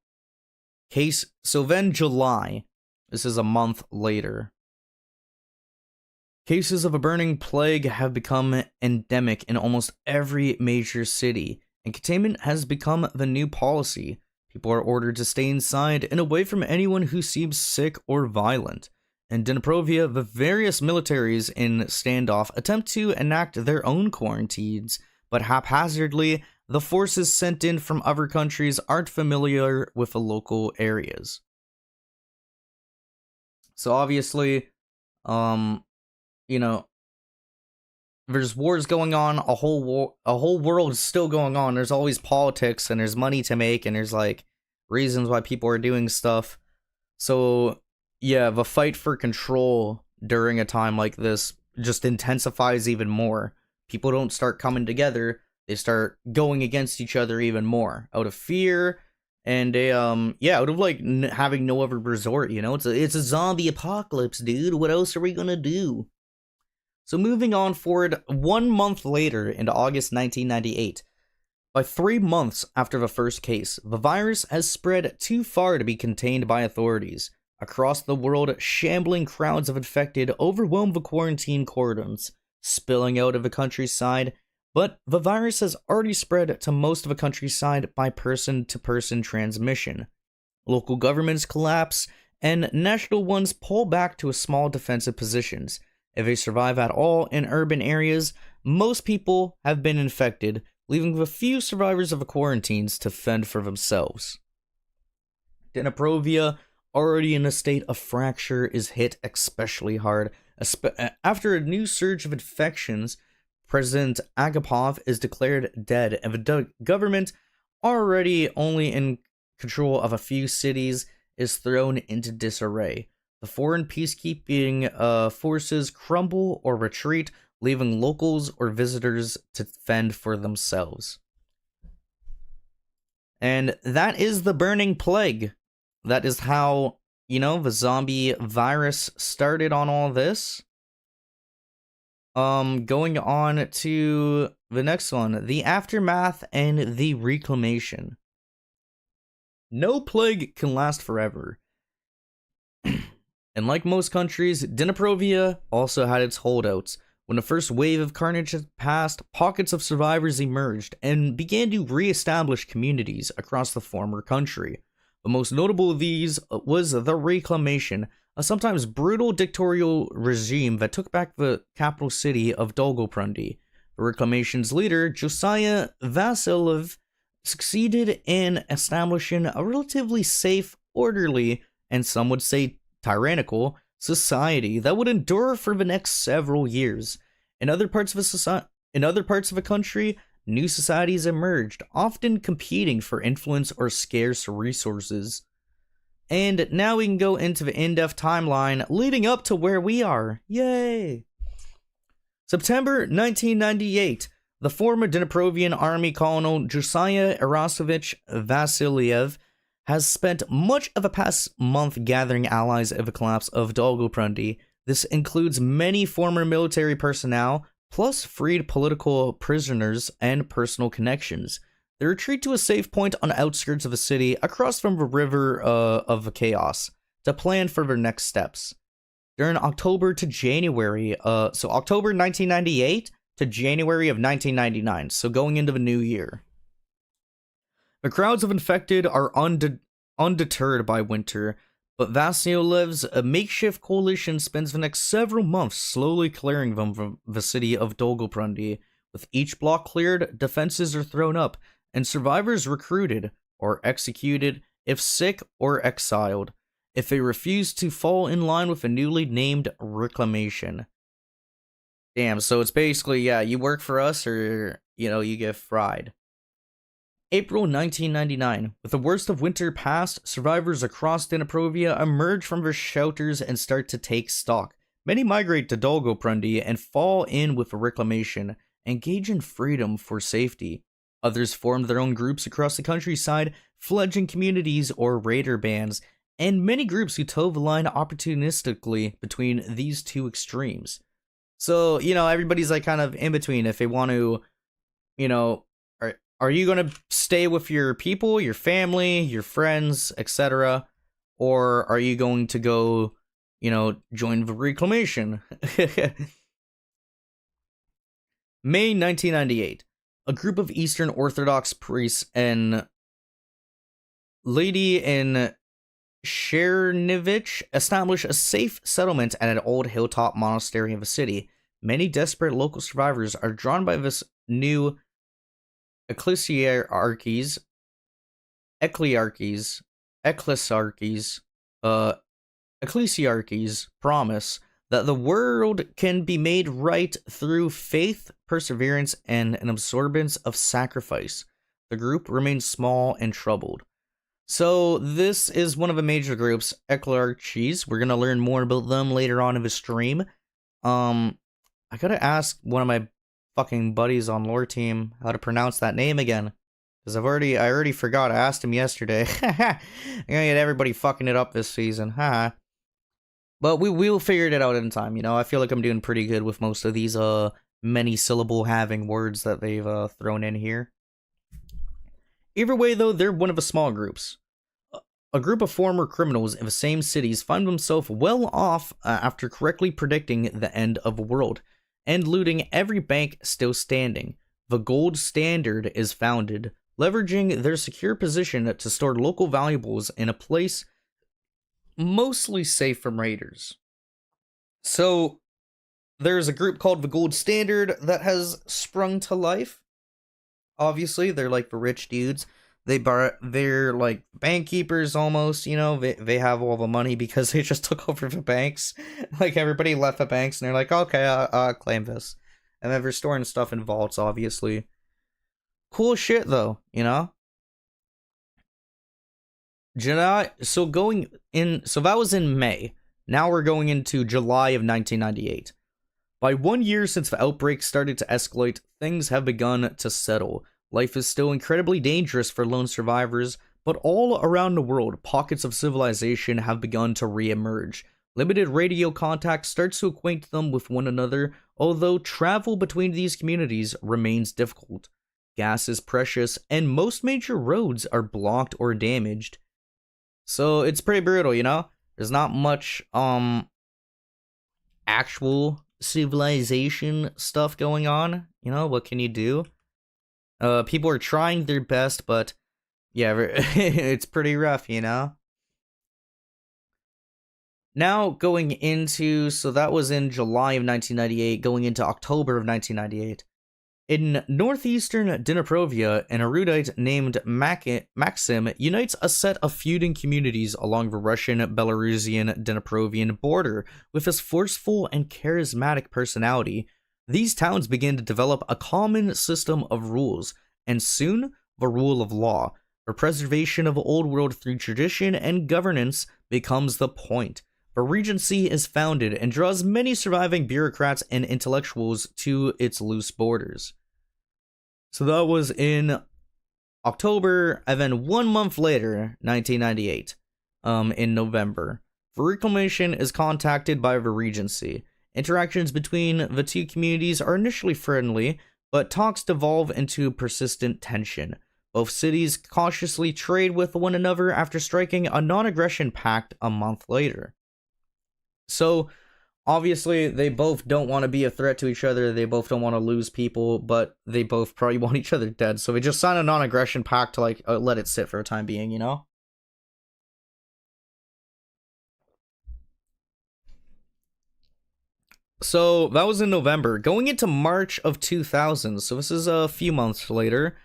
So then July, this is a month later. Cases of a burning plague have become endemic in almost every major city, and containment has become the new policy. People are ordered to stay inside and away from anyone who seems sick or violent. In Dniprovia, the various militaries in standoff attempt to enact their own quarantines, but haphazardly, the forces sent in from other countries aren't familiar with the local areas. So obviously, you know, there's wars going on, a whole world is still going on. There's always politics, and there's money to make, and there's like reasons why people are doing stuff. So yeah, the fight for control during a time like this just intensifies even more. People don't start coming together. They start going against each other even more out of fear and out of like having no other resort, you know? It's a zombie apocalypse, dude. What else are we gonna do? So moving on forward 1 month later into August 1998, by 3 months after the first case, the virus has spread too far to be contained by authorities. Across the world, shambling crowds of infected overwhelm the quarantine cordons, spilling out of the countryside. But the virus has already spread to most of the countryside by person-to-person transmission. Local governments collapse, and national ones pull back to small defensive positions. If they survive at all in urban areas, most people have been infected, leaving the few survivors of the quarantines to fend for themselves. Dniprovia, already in a state of fracture, is hit especially hard. After a new surge of infections, President Agapov is declared dead, and the government, already only in control of a few cities, is thrown into disarray. The foreign peacekeeping forces crumble or retreat, leaving locals or visitors to fend for themselves. And that is the Burning Plague. That is how, the zombie virus started on all this. Going on to the next one, the aftermath and the reclamation. No plague can last forever. And like most countries, Dniprovia also had its holdouts. When the first wave of carnage had passed, pockets of survivors emerged and began to re-establish communities across the former country. The most notable of these was the Reclamation, a sometimes brutal dictatorial regime that took back the capital city of Dolgoprundi. The Reclamation's leader, Josiah Vasilyev, succeeded in establishing a relatively safe, orderly, and some would say tyrannical society that would endure for the next several years. In other parts of a country, new societies emerged, often competing for influence or scarce resources. And now we can go into the in-depth timeline leading up to where we are. Yay! September 1998. The former Dniprovian army colonel Josiah Erasovich Vasilyev has spent much of the past month gathering allies of the collapse of Dolgoprundi. This includes many former military personnel, plus freed political prisoners and personal connections. They retreat to a safe point on the outskirts of the city, across from the river of chaos, to plan for their next steps. During October to January, so October 1998 to January of 1999, so going into the new year. The crowds of infected are undeterred by winter, but Vasilyev's makeshift coalition spends the next several months slowly clearing them from the city of Dolgoprundi. With each block cleared, defenses are thrown up, and survivors recruited or executed if sick or exiled, if they refuse to fall in line with a newly named reclamation. Damn, so it's basically, yeah, you work for us or, you get fried. April 1999. With the worst of winter past, survivors across Dniprovia emerge from their shelters and start to take stock. Many migrate to Dolgoprundi and fall in with the reclamation, engage in freedom for safety. Others formed their own groups across the countryside, fledgling communities or raider bands, and many groups who toe the line opportunistically between these two extremes. So, everybody's like kind of in between. If they want to, are you going to stay with your people, your family, your friends, etc.? Or are you going to go, join the reclamation? May 1998. A group of Eastern Orthodox priests and lady in Chernivich establish a safe settlement at an old hilltop monastery of a city. Many desperate local survivors are drawn by this new ecclesiarchies promise that the world can be made right through faith, perseverance, and an absorbance of sacrifice. The group remains small and troubled. So this is one of the major groups, ecclesiarchies. We're gonna learn more about them later on in the stream. I gotta ask one of my fucking buddies on lore team how to pronounce that name again, because I already forgot. I asked him yesterday. I'm gonna get everybody fucking it up this season, haha. But we'll figure it out in time. I feel like I'm doing pretty good with most of these many syllable having words that they've thrown in here. Either way, though, they're one of the small groups. A group of former criminals in the same cities find themselves well off after correctly predicting the end of the world and looting every bank still standing. The Gold Standard is founded, leveraging their secure position to store local valuables in a place mostly safe from raiders. So, there's a group called the Gold Standard that has sprung to life. Obviously, they're like the rich dudes. They're like bank keepers almost, they have all the money because they just took over the banks. Like, everybody left the banks and they're like, okay, I'll claim this. and then for storing stuff in vaults, obviously. Cool shit, though, you know? July, so that was in May. Now we're going into July of 1998. By 1 year since the outbreak started to escalate, things have begun to settle. Life is still incredibly dangerous for lone survivors, but all around the world, pockets of civilization have begun to re-emerge. Limited radio contact starts to acquaint them with one another, although travel between these communities remains difficult. Gas is precious, and most major roads are blocked or damaged. So it's pretty brutal, you know? There's not much, actual civilization stuff going on. You know, what can you do? People are trying their best, but yeah, it's pretty rough, you know? Now going into, so that was in July of 1998, going into October of 1998. In northeastern Dniprovia, an erudite named Maxim unites a set of feuding communities along the Russian-Belarusian-Dniprovian border. With his forceful and charismatic personality, these towns begin to develop a common system of rules, and soon, the rule of law. The preservation of Old World through tradition and governance becomes the point. The Regency is founded and draws many surviving bureaucrats and intellectuals to its loose borders. So that was in October, and then 1 month later, 1998, in November, the Reclamation is contacted by the Regency. Interactions between the two communities are initially friendly, but talks devolve into persistent tension. Both cities cautiously trade with one another after striking a non-aggression pact a month later. So, obviously, they both don't want to be a threat to each other, they both don't want to lose people, but they both probably want each other dead, so they just sign a non-aggression pact to, like, let it sit for a time being, you know? So, that was in November. Going into March of 2000, so this is a few months later,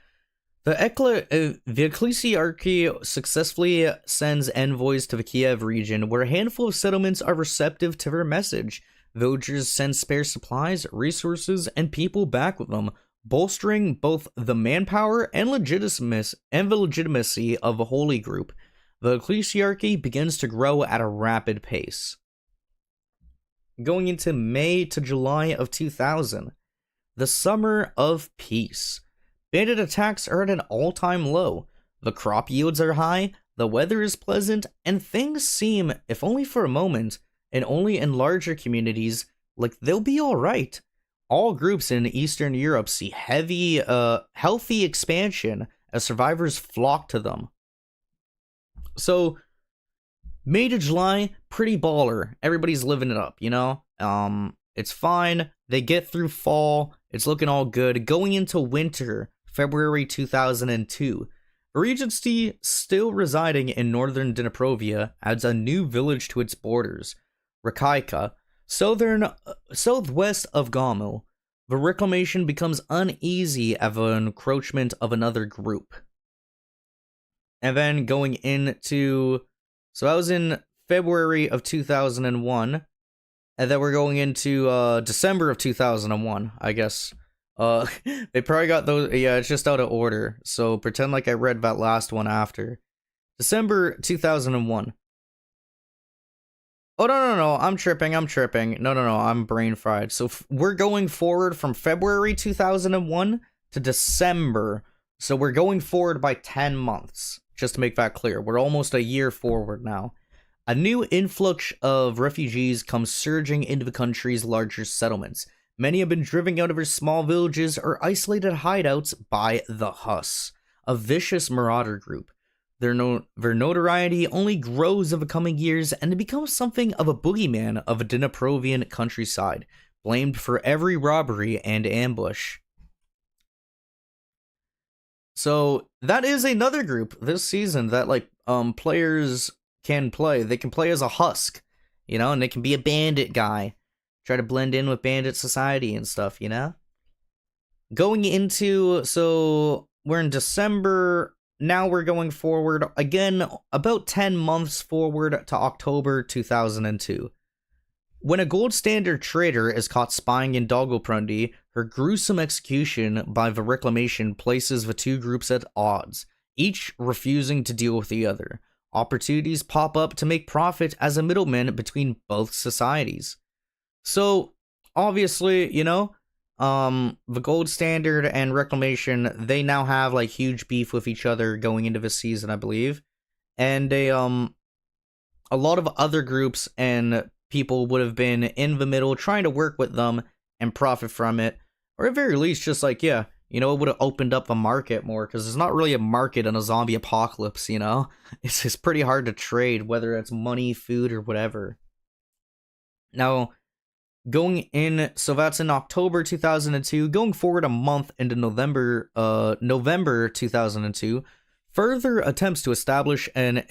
the Ecclesiarchy successfully sends envoys to the Kiev region, where a handful of settlements are receptive to their message. Villagers send spare supplies, resources, and people back with them, bolstering both the manpower and the legitimacy of the Holy Group. The Ecclesiarchy begins to grow at a rapid pace. Going into May to July of 2000, the Summer of Peace. Bandit attacks are at an all-time low. The crop yields are high, the weather is pleasant, and things seem, if only for a moment, and only in larger communities, like they'll be alright. All groups in Eastern Europe see healthy expansion as survivors flock to them. So, May to July, pretty baller. Everybody's living it up, you know? It's fine. They get through fall. It's looking all good. Going into winter, February 2002. Regency, still residing in northern Dniprovia, adds a new village to its borders, Rakaika, southwest of Gomel. The Reclamation becomes uneasy at the encroachment of another group. And then going into, so that was in February of 2001, and then we're going into December of 2001, I guess. They probably got those, yeah, it's just out of order, so pretend like I read that last one after. December 2001. Oh, no, I'm tripping. No, I'm brain fried. So we're going forward from February 2001 to December, so we're going forward by 10 months, just to make that clear. We're almost a year forward now. A new influx of refugees comes surging into the country's larger settlements. Many have been driven out of their small villages or isolated hideouts by the Huss, a vicious marauder group. Their notoriety only grows over coming years, and they become something of a boogeyman of a Dniprovian countryside, blamed for every robbery and ambush. So that is another group this season that players can play. They can play as a husk, you know, and they can be a bandit guy. Try to blend in with bandit society and stuff, you know? Going into, so we're in December, now we're going forward, again, about 10 months forward to October 2002. When a gold standard trader is caught spying in Dogoprundi, her gruesome execution by the Reclamation places the two groups at odds, each refusing to deal with the other. Opportunities pop up to make profit as a middleman between both societies. So, obviously, you know, the Gold Standard and Reclamation, they now have, like, huge beef with each other going into this season, I believe. And a lot of other groups and people would have been in the middle trying to work with them and profit from it. Or at very least, just like, yeah, you know, it would have opened up the market more, because there's not really a market in a zombie apocalypse, you know? It's just pretty hard to trade, whether it's money, food, or whatever. Now, so that's in October 2002, going forward a month into November 2002, further attempts to establish an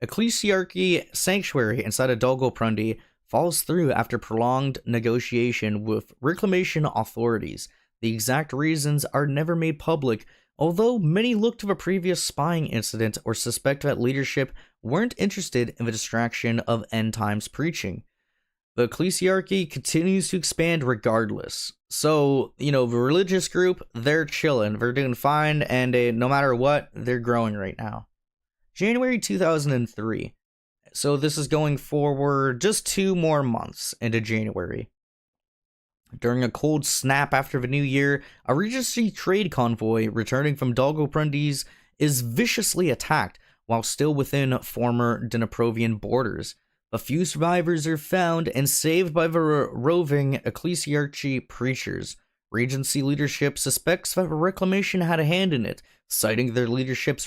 ecclesiarchy sanctuary inside of Dniprovia falls through after prolonged negotiation with reclamation authorities. The exact reasons are never made public, although many look to the previous spying incident or suspect that leadership weren't interested in the distraction of end times preaching. The ecclesiarchy continues to expand regardless. So, you know, the religious group, they're chilling, they're doing fine, and no matter what, they're growing right now. January 2003. So this is going forward just 2 more months into January. During a cold snap after the new year, a Regency trade convoy returning from Dniprovia is viciously attacked while still within former Dniprovian borders. A few survivors are found and saved by the roving ecclesiarchy preachers. Regency leadership suspects that the Reclamation had a hand in it, citing their leadership's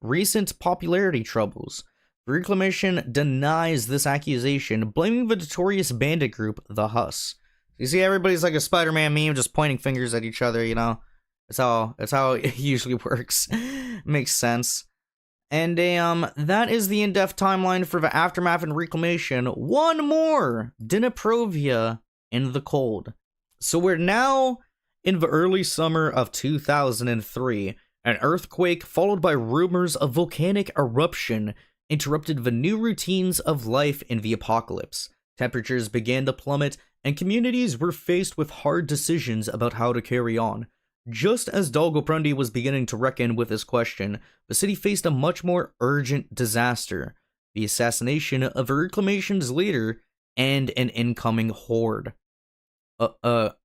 recent popularity troubles. The Reclamation denies this accusation, blaming the notorious bandit group, the Huss. You see, everybody's like a Spider-Man meme, just pointing fingers at each other, you know? That's how it usually works. Makes sense. And that is the in-depth timeline for the Aftermath and Reclamation. One more! Dniprovia in the cold. So we're now in the early summer of 2003. An earthquake followed by rumors of volcanic eruption interrupted the new routines of life in the apocalypse. Temperatures began to plummet, and communities were faced with hard decisions about how to carry on. Just as Dniprovia was beginning to reckon with this question, the city faced a much more urgent disaster: the assassination of the Reclamation's leader and an incoming horde.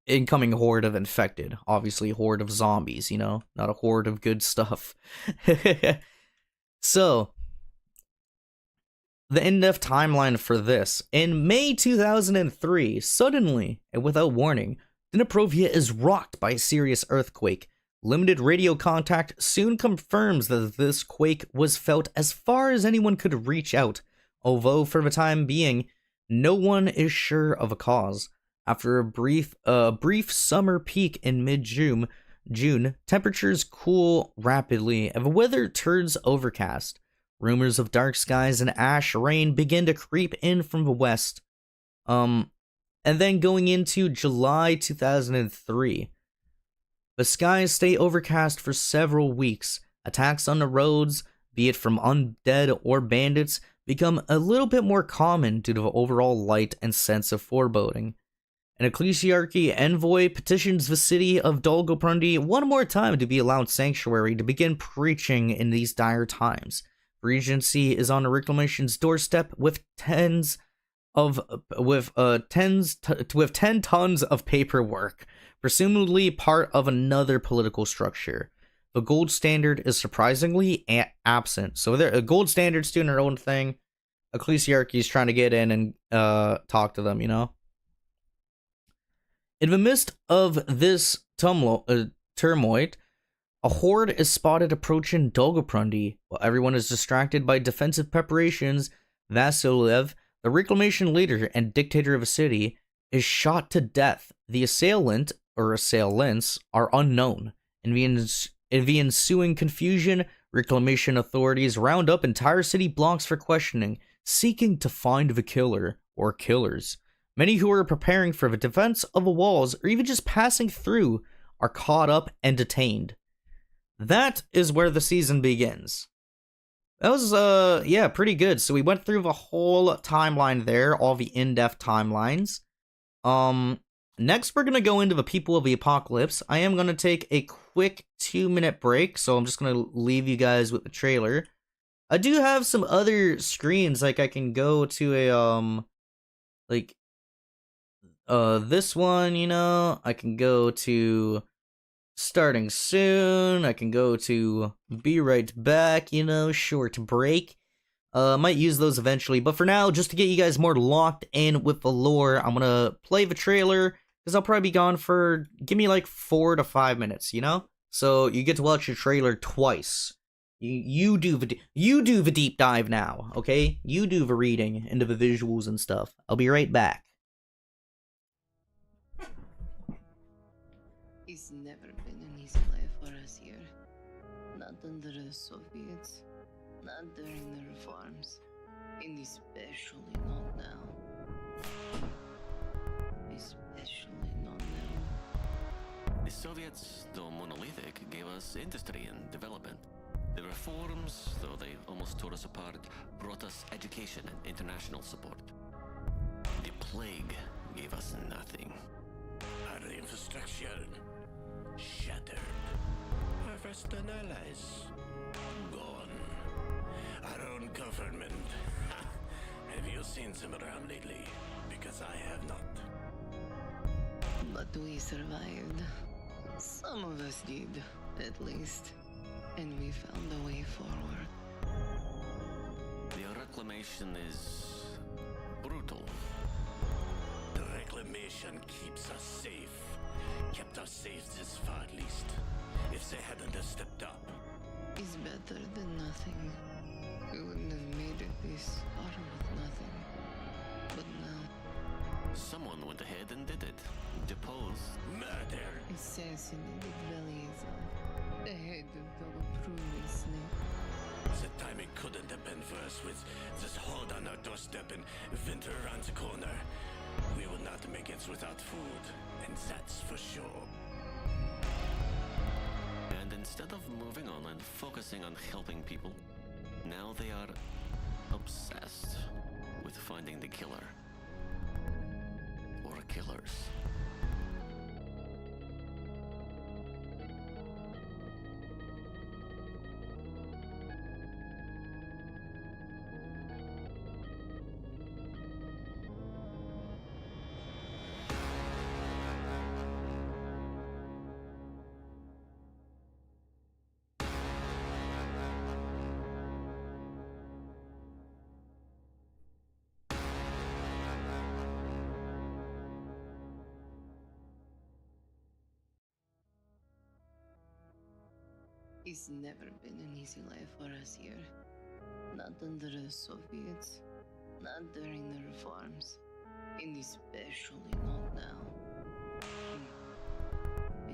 Incoming horde of infected. Obviously, horde of zombies, you know? Not a horde of good stuff. So, the in-depth timeline for this. In May 2003, suddenly, and without warning, Dniprovia is rocked by a serious earthquake. Limited radio contact soon confirms that this quake was felt as far as anyone could reach out, although for the time being, no one is sure of a cause. After a brief summer peak in mid-June, temperatures cool rapidly and the weather turns overcast. Rumors of dark skies and ash rain begin to creep in from the west. And then going into July 2003, the skies stay overcast for several weeks. Attacks on the roads, be it from undead or bandits, become a little bit more common due to the overall light and sense of foreboding. An ecclesiarchy envoy petitions the city of Dniprovia one more time to be allowed sanctuary to begin preaching in these dire times. Regency is on the Reclamation's doorstep with 10 tons of paperwork, presumably part of another political structure. The Gold Standard is surprisingly absent. So a Gold Standard's doing their own thing. Ecclesiarchy's trying to get in and talk to them, you know? In the midst of this turmoil, a horde is spotted approaching Dniprovia. While everyone is distracted by defensive preparations, Vasilev, the Reclamation leader and dictator of a city, is shot to death. The assailant, or assailants, are unknown. In the ensuing confusion, Reclamation authorities round up entire city blocks for questioning, seeking to find the killer, or killers. Many who are preparing for the defense of the walls, or even just passing through, are caught up and detained. That is where the season begins. That was, pretty good. So we went through the whole timeline there, all the in-depth timelines. next we're going to go into the People of the Apocalypse. I am going to take a quick 2-minute break, so I'm just going to leave you guys with the trailer. I do have some other screens, like I can go to a, this one, you know, I can go to starting soon, I can go to be right back, you know, short break. Might use those eventually, but for now, just to get you guys more locked in with the lore, I'm gonna play the trailer, because I'll probably be gone for, give me like 4 to 5 minutes, you know? So you get to watch the trailer twice. You do the deep dive now, okay? You do the reading into the visuals and stuff. I'll be right back. It's never been an easy life for us here. Not under the Soviets, not during the reforms, and especially not now. Especially not now. The Soviets, though monolithic, gave us industry and development. The reforms, though they almost tore us apart, brought us education and international support. The plague gave us nothing. Our infrastructure shattered. Our Western allies gone. Our own government. Have you seen some around lately? Because I have not. But we survived. Some of us did, at least. And we found a way forward. The reclamation is brutal. The reclamation keeps us safe. Kept us safe this far at least. If they hadn't have stepped up. It's better than nothing. We wouldn't have made it this far with nothing. But now, Someone went ahead and did it. Deposed. Murder! assassinated Valiazov, the head of Dniprovia snake. The timing couldn't have been worse with this horde on our doorstep and winter around the corner. We will not make it without food, and that's for sure. And instead of moving on and focusing on helping people, now they are obsessed with finding the killer. Or killers. It's never been an easy life for us here. Not under the Soviets, not during the reforms, and especially not now.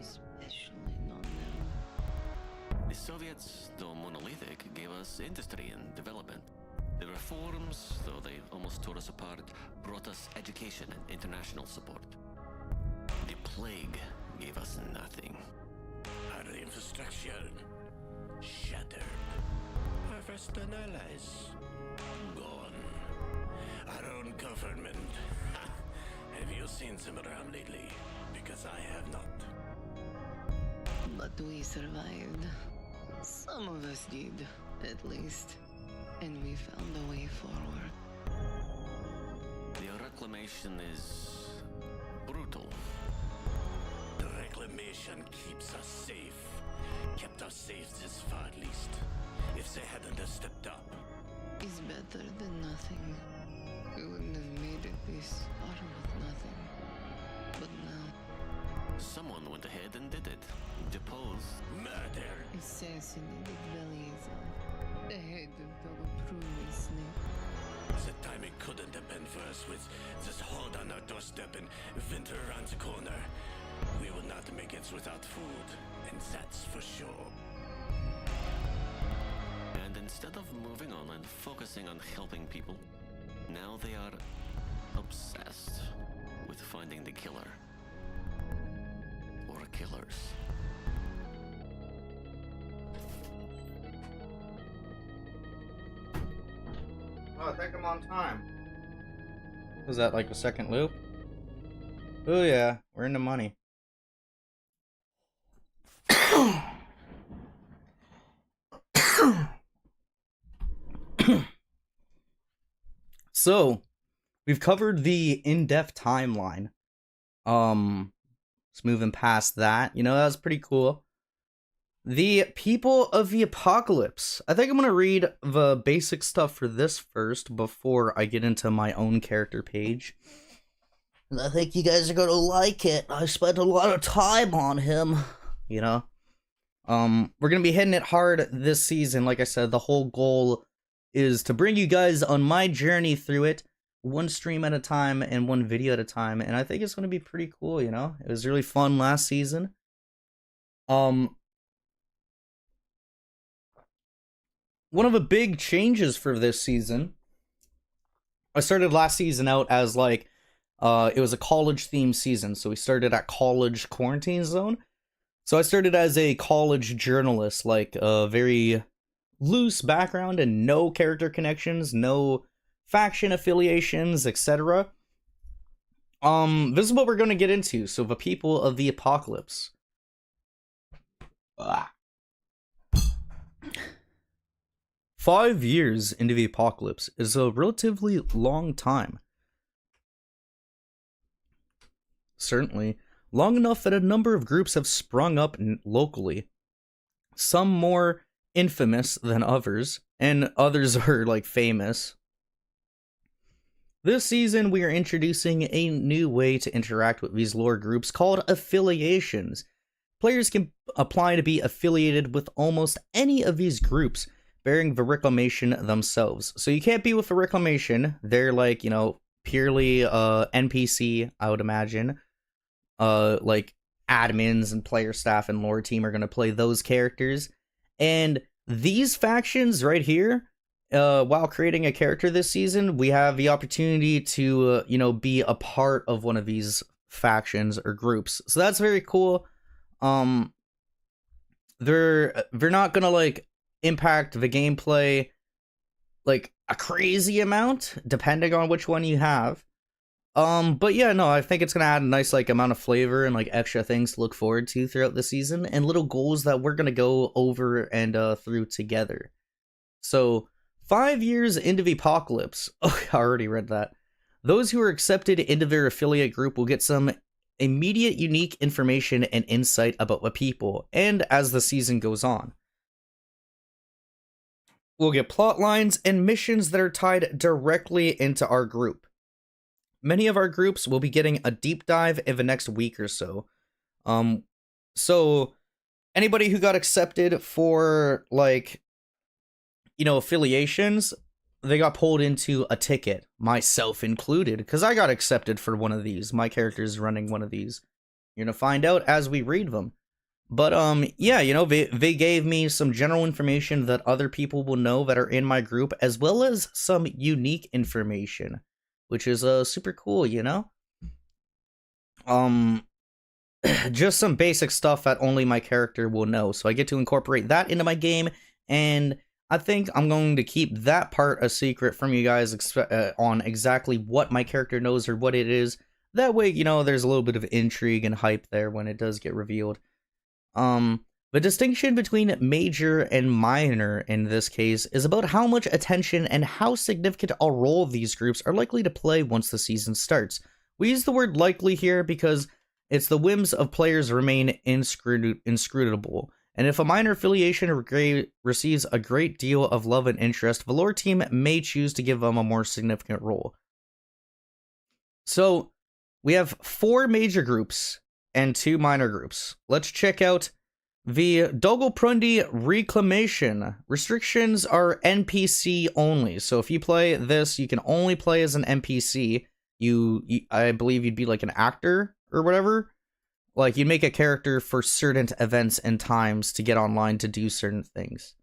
Especially not now. The Soviets, though monolithic, gave us industry and development. The reforms, though they almost tore us apart, brought us education and international support. The plague gave us nothing. Our infrastructure shattered. Our Western allies gone. Our own government. Have you seen some around lately? Because I have not. But we survived. Some of us did, at least. And we found a way forward. The reclamation is brutal. The reclamation keeps us safe. Kept us safe this far at least. If they hadn't have stepped up. It's better than nothing. We wouldn't have made it this far with nothing. But now, Someone went ahead and did it. Deposed. Murder! assassinated Valiazov, the head of Dniprovia snake. The timing couldn't have been worse with this horde on our doorstep and winter around the corner. We will not make it without food, and that's for sure. And instead of moving on and focusing on helping people, now they are obsessed with finding the killer. Or killers. Oh, I think I'm on time. Was that like a second loop? Oh yeah, we're into money. So, we've covered the in-depth timeline. Just moving past that, that was pretty cool. The people of the apocalypse. I think I'm gonna read the basic stuff for this first before I get into my own character page. And I think you guys are gonna like it. I spent a lot of time on him. We're gonna be hitting it hard this season. Like I said, the whole goal is to bring you guys on my journey through it, one stream at a time and one video at a time, and I think it's gonna be pretty cool. It was really fun last season. One of the big changes for this season, I started last season out as like, it was a college themed season, so we started at college quarantine zone. So I started as a college journalist, like a very loose background and no character connections, no faction affiliations, etc. This is what we're going to get into. So the people of the apocalypse. 5 years into the apocalypse is a relatively long time. Certainly, long enough that a number of groups have sprung up locally. Some more infamous than others, and others are like famous. This season, we are introducing a new way to interact with these lore groups called affiliations. Players can apply to be affiliated with almost any of these groups, bearing the reclamation themselves. So you can't be with the reclamation. They're like, purely NPC, I would imagine. Like admins and player staff and lore team are going to play those characters. And these factions right here, while creating a character this season, we have the opportunity to, be a part of one of these factions or groups. So that's very cool. They're not going to like impact the gameplay like a crazy amount, depending on which one you have. But yeah, no, I think it's gonna add a nice like amount of flavor and like extra things to look forward to throughout the season, and little goals that we're gonna go over and through together. So 5 years into the apocalypse. Oh, I already read that. Those who are accepted into their affiliate group will get some immediate unique information and insight about the people, and as the season goes on, we'll get plot lines and missions that are tied directly into our group. Many of our groups will be getting a deep dive in the next week or so. So anybody who got accepted for like, affiliations, they got pulled into a ticket, myself included, because I got accepted for one of these. My character is running one of these. You're gonna find out as we read them. But yeah, they gave me some general information that other people will know that are in my group, as well as some unique information, which is super cool, just some basic stuff that only my character will know. So I get to incorporate that into my game, and I think I'm going to keep that part a secret from you guys on exactly what my character knows or what it is. That way, there's a little bit of intrigue and hype there when it does get revealed. The distinction between major and minor in this case is about how much attention and how significant a role these groups are likely to play once the season starts. We use the word likely here because it's the whims of players remain inscrutable, and if a minor affiliation receives a great deal of love and interest, the lore team may choose to give them a more significant role. So, we have 4 major groups and 2 minor groups. Let's check out the Dniprovia Reclamation. Restrictions are NPC only. So if you play this, you can only play as an NPC. I believe you'd be like an actor or whatever. Like you'd make a character for certain events and times to get online to do certain things.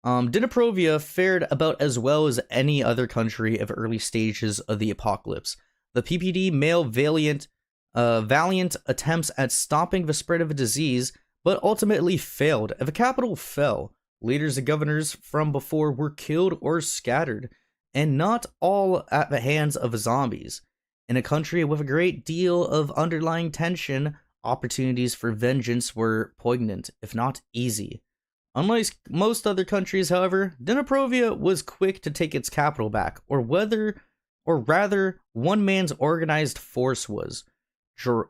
Dniprovia fared about as well as any other country of early stages of the apocalypse. The PPD made valiant attempts at stopping the spread of a disease, but ultimately failed. The capital fell. Leaders and governors from before were killed or scattered, and not all at the hands of zombies. In a country with a great deal of underlying tension, opportunities for vengeance were poignant, if not easy. Unlike most other countries, however, Dniprovia was quick to take its capital back, or rather, one man's organized force was. Josiah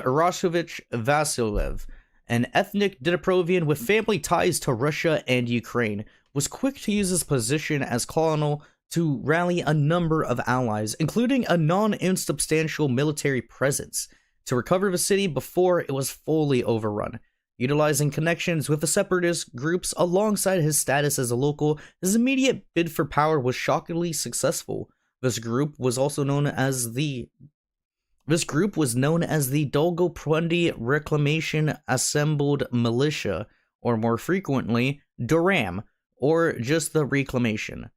Arashovich Vasilev, an ethnic Dniprovian with family ties to Russia and Ukraine, was quick to use his position as colonel to rally a number of allies, including a non-insubstantial military presence, to recover the city before it was fully overrun. Utilizing connections with the separatist groups alongside his status as a local, his immediate bid for power was shockingly successful. This group was known as the Dolgoprundi Reclamation Assembled Militia, or more frequently, DORAM, or just the Reclamation.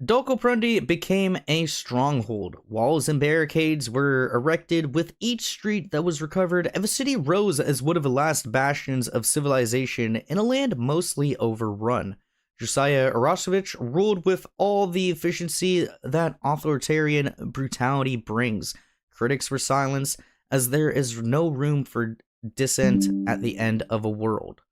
Dolgoprundi became a stronghold. Walls and barricades were erected with each street that was recovered, and the city rose as one of the last bastions of civilization in a land mostly overrun. Josiah Arashovich ruled with all the efficiency that authoritarian brutality brings. Critics were silenced, as there is no room for dissent at the end of a world.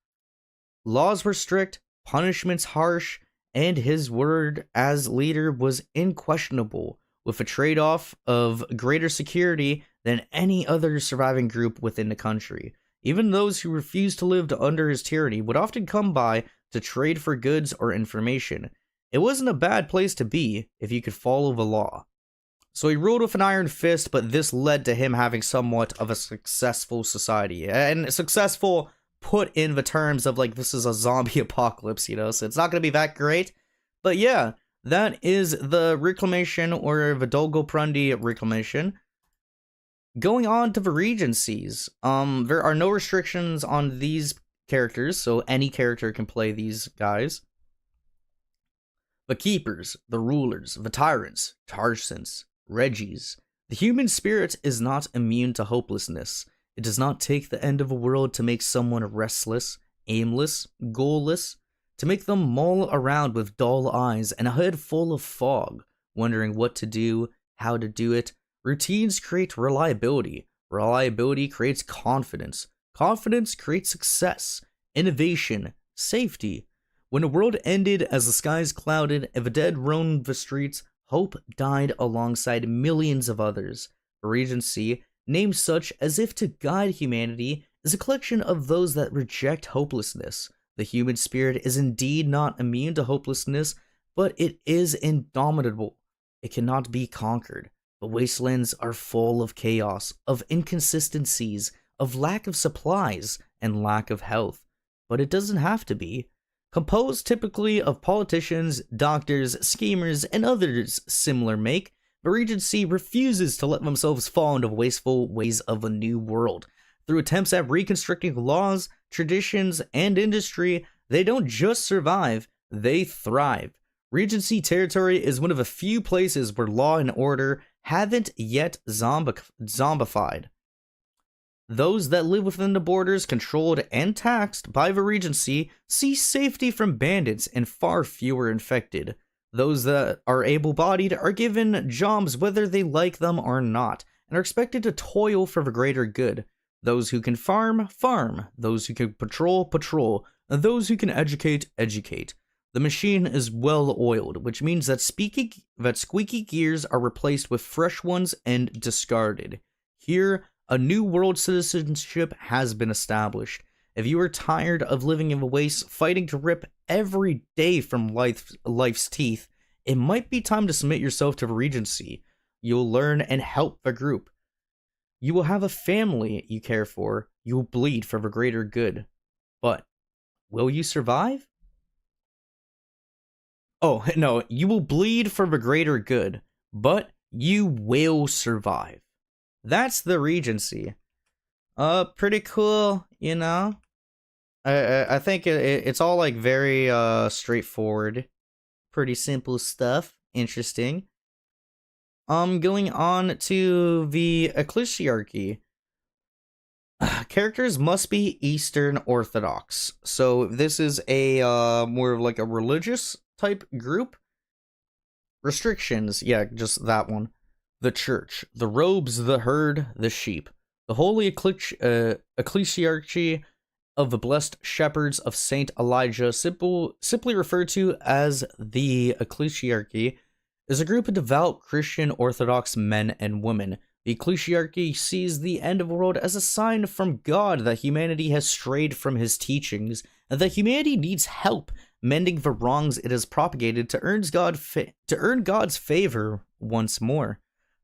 Laws were strict, punishments harsh, and his word as leader was unquestionable, with a trade-off of greater security than any other surviving group within the country. Even those who refused to live under his tyranny would often come by to trade for goods or information. It wasn't a bad place to be if you could follow the law. So he ruled with an iron fist, but this led to him having somewhat of a successful society. And successful put in the terms of, like, this is a zombie apocalypse, you know, so it's not going to be that great. But yeah, that is the Reclamation, or the Dolgoprundi Reclamation. Going on to the regencies, there are no restrictions on these characters, so any character can play these guys. The keepers, the rulers, the tyrants, Tarsans, Regis. The human spirit is not immune to hopelessness. It does not take the end of a world to make someone restless, aimless, goalless, to make them mull around with dull eyes and a head full of fog, wondering what to do, how to do it. Routines create reliability. Reliability creates confidence. Confidence creates success, innovation, safety. When the world ended as the skies clouded and the dead roamed the streets, hope died alongside millions of others. The Regency, named such as if to guide humanity, is a collection of those that reject hopelessness. The human spirit is indeed not immune to hopelessness, but it is indomitable. It cannot be conquered. The wastelands are full of chaos, of inconsistencies, of lack of supplies, and lack of health. But it doesn't have to be. Composed typically of politicians, doctors, schemers, and others similar make, the Regency refuses to let themselves fall into wasteful ways of a new world. Through attempts at reconstructing laws, traditions, and industry, they don't just survive, they thrive. Regency territory is one of a few places where law and order haven't yet zombified. Those that live within the borders controlled and taxed by the Regency see safety from bandits and far fewer infected. Those that are able-bodied are given jobs whether they like them or not, and are expected to toil for the greater good. Those who can farm, farm. Those who can patrol, patrol. And those who can educate, educate. The machine is well-oiled, which means that squeaky gears are replaced with fresh ones and discarded. Here, a new world citizenship has been established. If you are tired of living in the waste, fighting to rip every day from life's teeth, it might be time to submit yourself to the Regency. You'll learn and help the group. You will have a family you care for. You will bleed for the greater good. But, will you survive? Oh, no, you will bleed for the greater good, but you will survive. That's the Regency. Pretty cool, you know? I think it's all, like, very, straightforward. Pretty simple stuff. Interesting. Going on to the ecclesiarchy. Characters must be Eastern Orthodox. So this is a, more of like a religious type group. Restrictions, yeah, just that one. The church, the robes, the herd, the sheep. The holy ecclesiarchy of the blessed shepherds of Saint Elijah, simply referred to as the ecclesiarchy, is a group of devout Christian Orthodox men and women. The ecclesiarchy sees the end of the world as a sign from God that humanity has strayed from his teachings, and that humanity needs help mending the wrongs it has propagated to earn God's favor once more.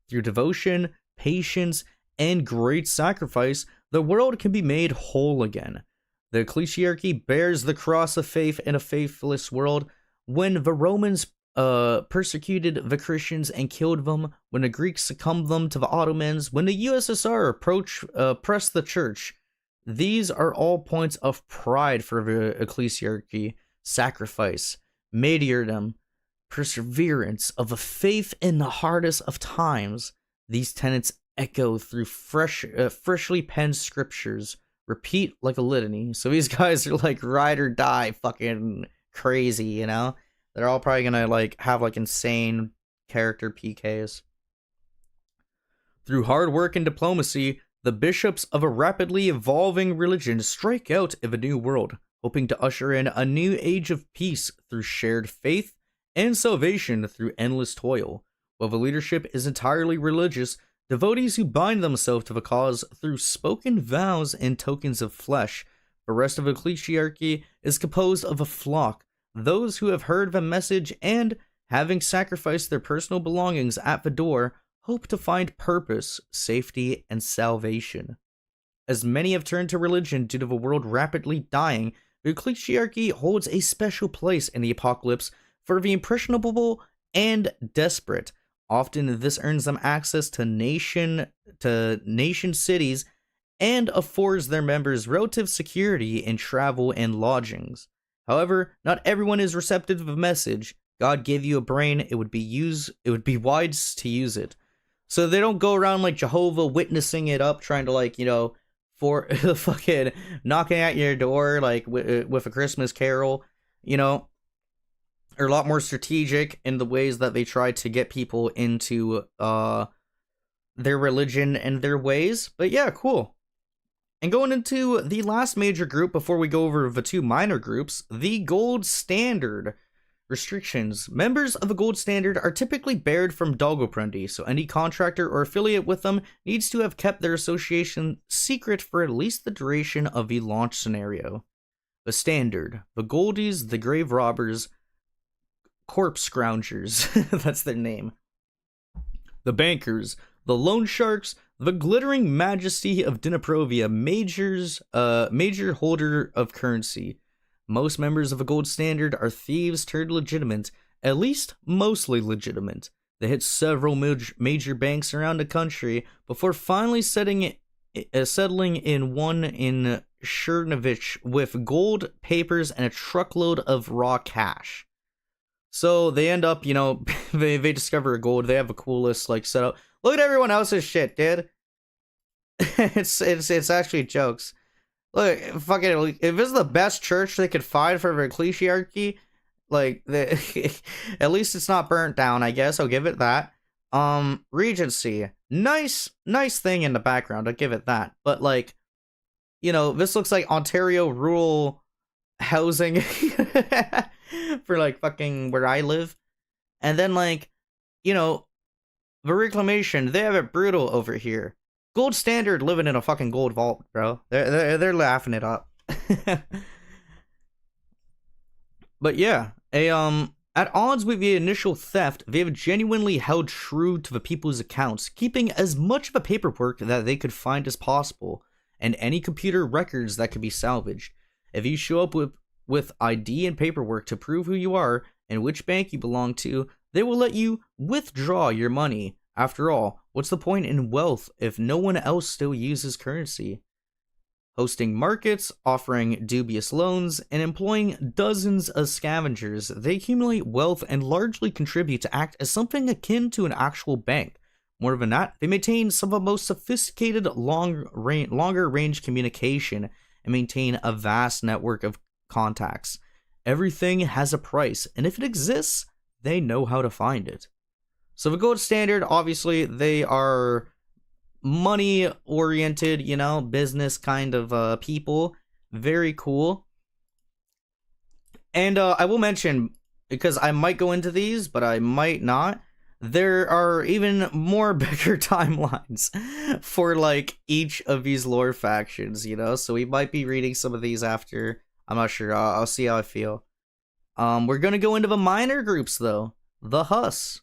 Through devotion, patience, and great sacrifice, the world can be made whole again. The ecclesiarchy bears the cross of faith in a faithless world. When the Romans persecuted the Christians and killed them, when the Greeks succumbed them to the Ottomans, when the USSR pressed the church, these are all points of pride for the ecclesiarchy. Sacrifice, martyrdom, perseverance of a faith in the hardest of times. These tenets echo through freshly penned scriptures, repeat like a litany. So these guys are like ride or die fucking crazy, you know? They're all probably gonna like have like insane character PKs. Through hard work and diplomacy, the bishops of a rapidly evolving religion strike out in the new world, hoping to usher in a new age of peace through shared faith and salvation through endless toil. While the leadership is entirely religious, devotees who bind themselves to the cause through spoken vows and tokens of flesh. The rest of the ecclesiarchy is composed of a flock, those who have heard the message and, having sacrificed their personal belongings at the door, hope to find purpose, safety, and salvation. As many have turned to religion due to the world rapidly dying, the ecclesiarchy holds a special place in the apocalypse for the impressionable and desperate. Often this earns them access to nation cities and affords their members relative security in travel and lodgings. However, not everyone is receptive of the message. God gave you a brain, it would be wise to use it. So they don't go around like Jehovah witnessing it up, trying to like, you know, for fucking knocking at your door like with a Christmas carol, you know. Are a lot more strategic in the ways that they try to get people into their religion and their ways. But yeah, cool. And going into the last major group before we go over the two minor groups, the Gold Standard. Restrictions. Members of the Gold Standard are typically barred from Dogoprundi, so any contractor or affiliate with them needs to have kept their association secret for at least the duration of the launch scenario. The Standard. The Goldies, the Grave Robbers, Corpse Scroungers, that's their name. The Bankers, the Loan Sharks, the Glittering Majesty of Dniprovia, major holder of currency. Most members of a Gold Standard are thieves turned legitimate, at least mostly legitimate. They hit several major banks around the country before finally settling in one in Chernovich with gold, papers, and a truckload of raw cash. So they end up, you know, they discover a gold. They have the coolest like setup. Look at everyone else's shit, dude. it's actually jokes. Look, fucking, if this is the best church they could find for the ecclesiarchy, like at least it's not burnt down. I guess I'll give it that. Regency, nice thing in the background. I'll give it that. But like, you know, this looks like Ontario rural housing for like fucking where I live. And then like, you know, the reclamation, they have it brutal over here. Gold Standard living in a fucking gold vault, bro. They're laughing it up. But yeah, at odds with the initial theft, they have genuinely held true to the people's accounts, keeping as much of the paperwork that they could find as possible, and any computer records that could be salvaged. If you show up with ID and paperwork to prove who you are and which bank you belong to, they will let you withdraw your money. After all, what's the point in wealth if no one else still uses currency? Hosting markets, offering dubious loans, and employing dozens of scavengers, they accumulate wealth and largely contribute to act as something akin to an actual bank. More than that, they maintain some of the most sophisticated longer range communication and maintain a vast network of contacts. Everything has a price, and if it exists, they know how to find it. So the gold standard, obviously, they are money oriented, you know, business kind of people. Very cool. And I will mention, because I might go into these, but I might not, there are even more bigger timelines for like each of these lore factions, you know, so we might be reading some of these after. I'm not sure. I'll see how I feel. We're gonna go into the minor groups though. The Huss.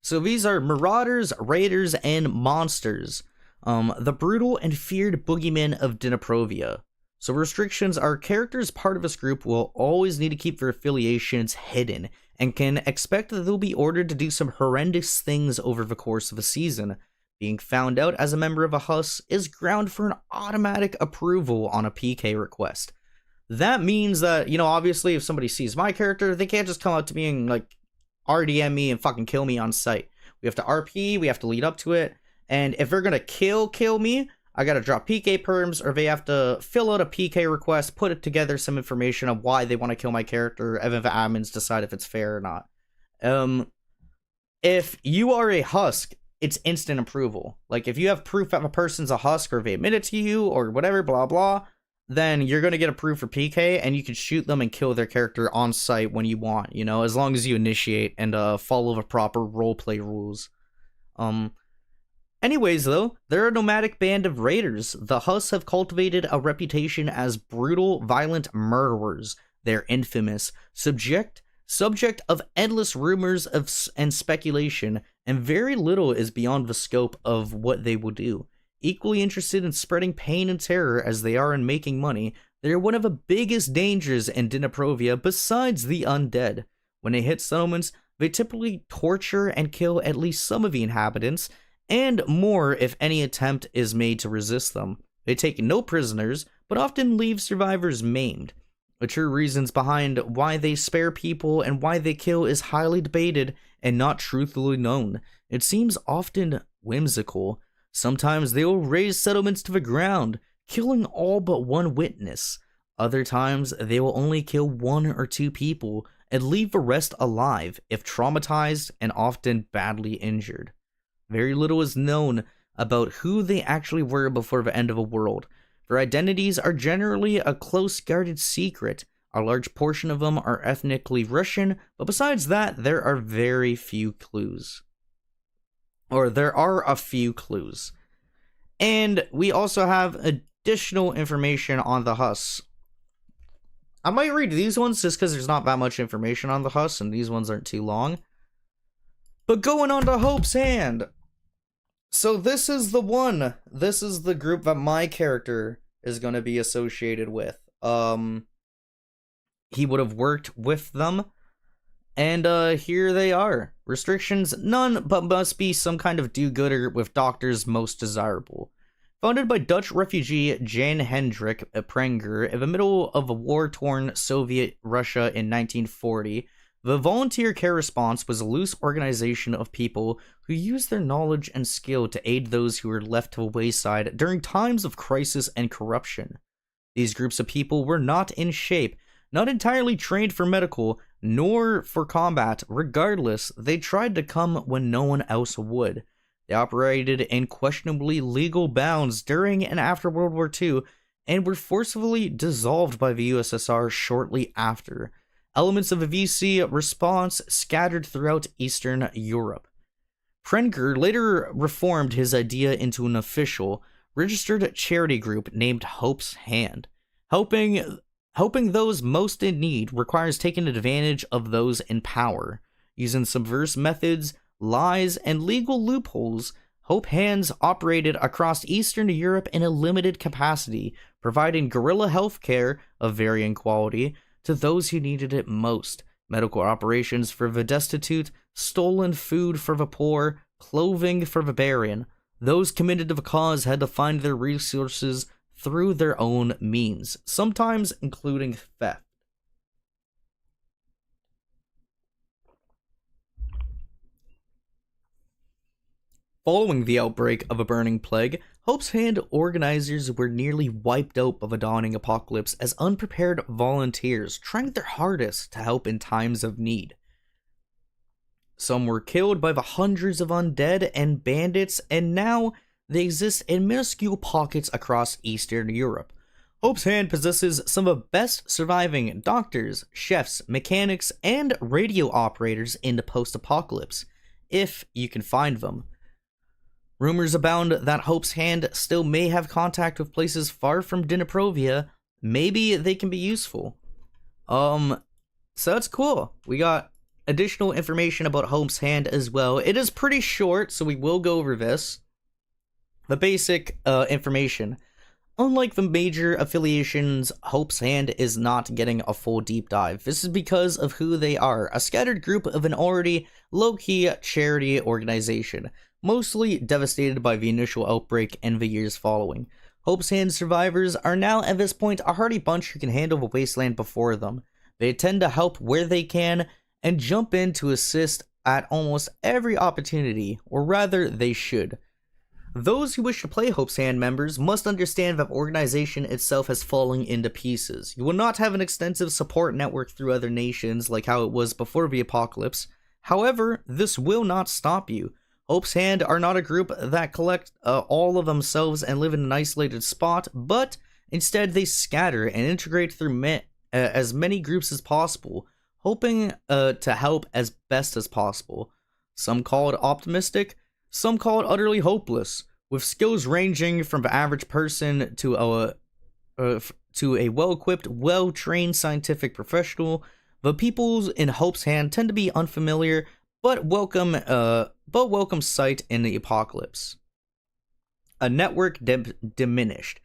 So these are marauders, raiders, and monsters. The brutal and feared boogeymen of Dniprovia. So restrictions are characters part of this group will always need to keep their affiliations hidden, and can expect that they'll be ordered to do some horrendous things over the course of a season. Being found out as a member of a Huss is ground for an automatic approval on a PK request. That means that, you know, obviously if somebody sees my character, they can't just come up to me and like RDM me and fucking kill me on sight. We have to RP, we have to lead up to it, and if they're gonna kill me, I gotta drop PK perms, or they have to fill out a PK request, put it together some information of why they want to kill my character, and then the admins decide if it's fair or not. If you are a Husk, it's instant approval. Like, if you have proof that a person's a Husk, or they admit it to you, or whatever, blah blah, then you're gonna get approved for PK, and you can shoot them and kill their character on site when you want, you know, as long as you initiate and follow the proper roleplay rules. Anyways, though, they're a nomadic band of raiders. The Huss have cultivated a reputation as brutal, violent murderers. They're infamous, subject of endless rumors and speculation, and very little is beyond the scope of what they will do. Equally interested in spreading pain and terror as they are in making money, they are one of the biggest dangers in Dniprovia besides the undead. When they hit settlements, they typically torture and kill at least some of the inhabitants, and more if any attempt is made to resist them. They take no prisoners, but often leave survivors maimed. The true reasons behind why they spare people and why they kill is highly debated and not truthfully known. It seems often whimsical. Sometimes they will raze settlements to the ground, killing all but one witness. Other times, they will only kill 1 or 2 people and leave the rest alive if traumatized and often badly injured. Very little is known about who they actually were before the end of a world. Their identities are generally a close guarded secret. A large portion of them are ethnically Russian, but besides that, there are very few clues. Or there are a few clues. And we also have additional information on the Huss. I might read these ones just because there's not that much information on the Huss, and these ones aren't too long. But going on to Hope's Hand. So this is the one. This is the group that my character is going to be associated with. He would have worked with them. And here they are. Restrictions, none, but must be some kind of do-gooder with doctors most desirable. Founded by Dutch refugee Jan Hendrik Prenger in the middle of a war-torn Soviet Russia in 1940, the Volunteer Care Response was a loose organization of people who used their knowledge and skill to aid those who were left to the wayside during times of crisis and corruption. These groups of people were not in shape, not entirely trained for medical, nor for combat. Regardless, they tried to come when no one else would. They operated in questionably legal bounds during and after World War II, and were forcibly dissolved by the USSR shortly after. Elements of a VC response scattered throughout Eastern Europe. Prenger later reformed his idea into an official, registered charity group named Hope's Hand. Helping those most in need requires taking advantage of those in power. Using subversive methods, lies, and legal loopholes, Hope Hands operated across Eastern Europe in a limited capacity, providing guerrilla healthcare of varying quality to those who needed it most. Medical operations for the destitute, stolen food for the poor, clothing for the barren. Those committed to the cause had to find their resources through their own means, sometimes including theft. Following the outbreak of a burning plague, Hope's Hand organizers were nearly wiped out by the dawning apocalypse as unprepared volunteers trying their hardest to help in times of need. Some were killed by the hundreds of undead and bandits, and now they exist in minuscule pockets across Eastern Europe. Hope's Hand possesses some of the best surviving doctors, chefs, mechanics, and radio operators in the post-apocalypse, if you can find them. Rumors abound that Hope's Hand still may have contact with places far from Dniprovia. Maybe they can be useful. So that's cool. We got additional information about Hope's Hand as well. It is pretty short, so we will go over this. The basic information. Unlike the major affiliations, Hope's Hand is not getting a full deep dive. This is because of who they are, a scattered group of an already low-key charity organization, mostly devastated by the initial outbreak and the years following. Hope's Hand survivors are now at this point a hardy bunch who can handle the wasteland before them. They tend to help where they can and jump in to assist at almost every opportunity, or rather they should. Those who wish to play Hope's Hand members must understand that the organization itself has fallen into pieces. You will not have an extensive support network through other nations like how it was before the apocalypse. However, this will not stop you. Hope's Hand are not a group that collect all of themselves and live in an isolated spot, but instead they scatter and integrate through as many groups as possible, hoping to help as best as possible. Some call it optimistic, some call it utterly hopeless, with skills ranging from the average person to a well-equipped, well-trained scientific professional. The peoples in Hope's Hand tend to be unfamiliar, but welcome sight in the apocalypse. A network diminished.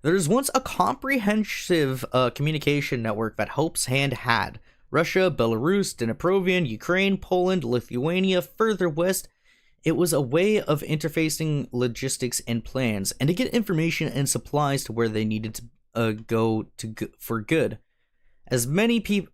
There was once a comprehensive communication network that Hope's Hand had. Russia, Belarus, Dniprovia, Ukraine, Poland, Lithuania, further west. It was a way of interfacing logistics and plans, and to get information and supplies to where they needed to go for good. As many people,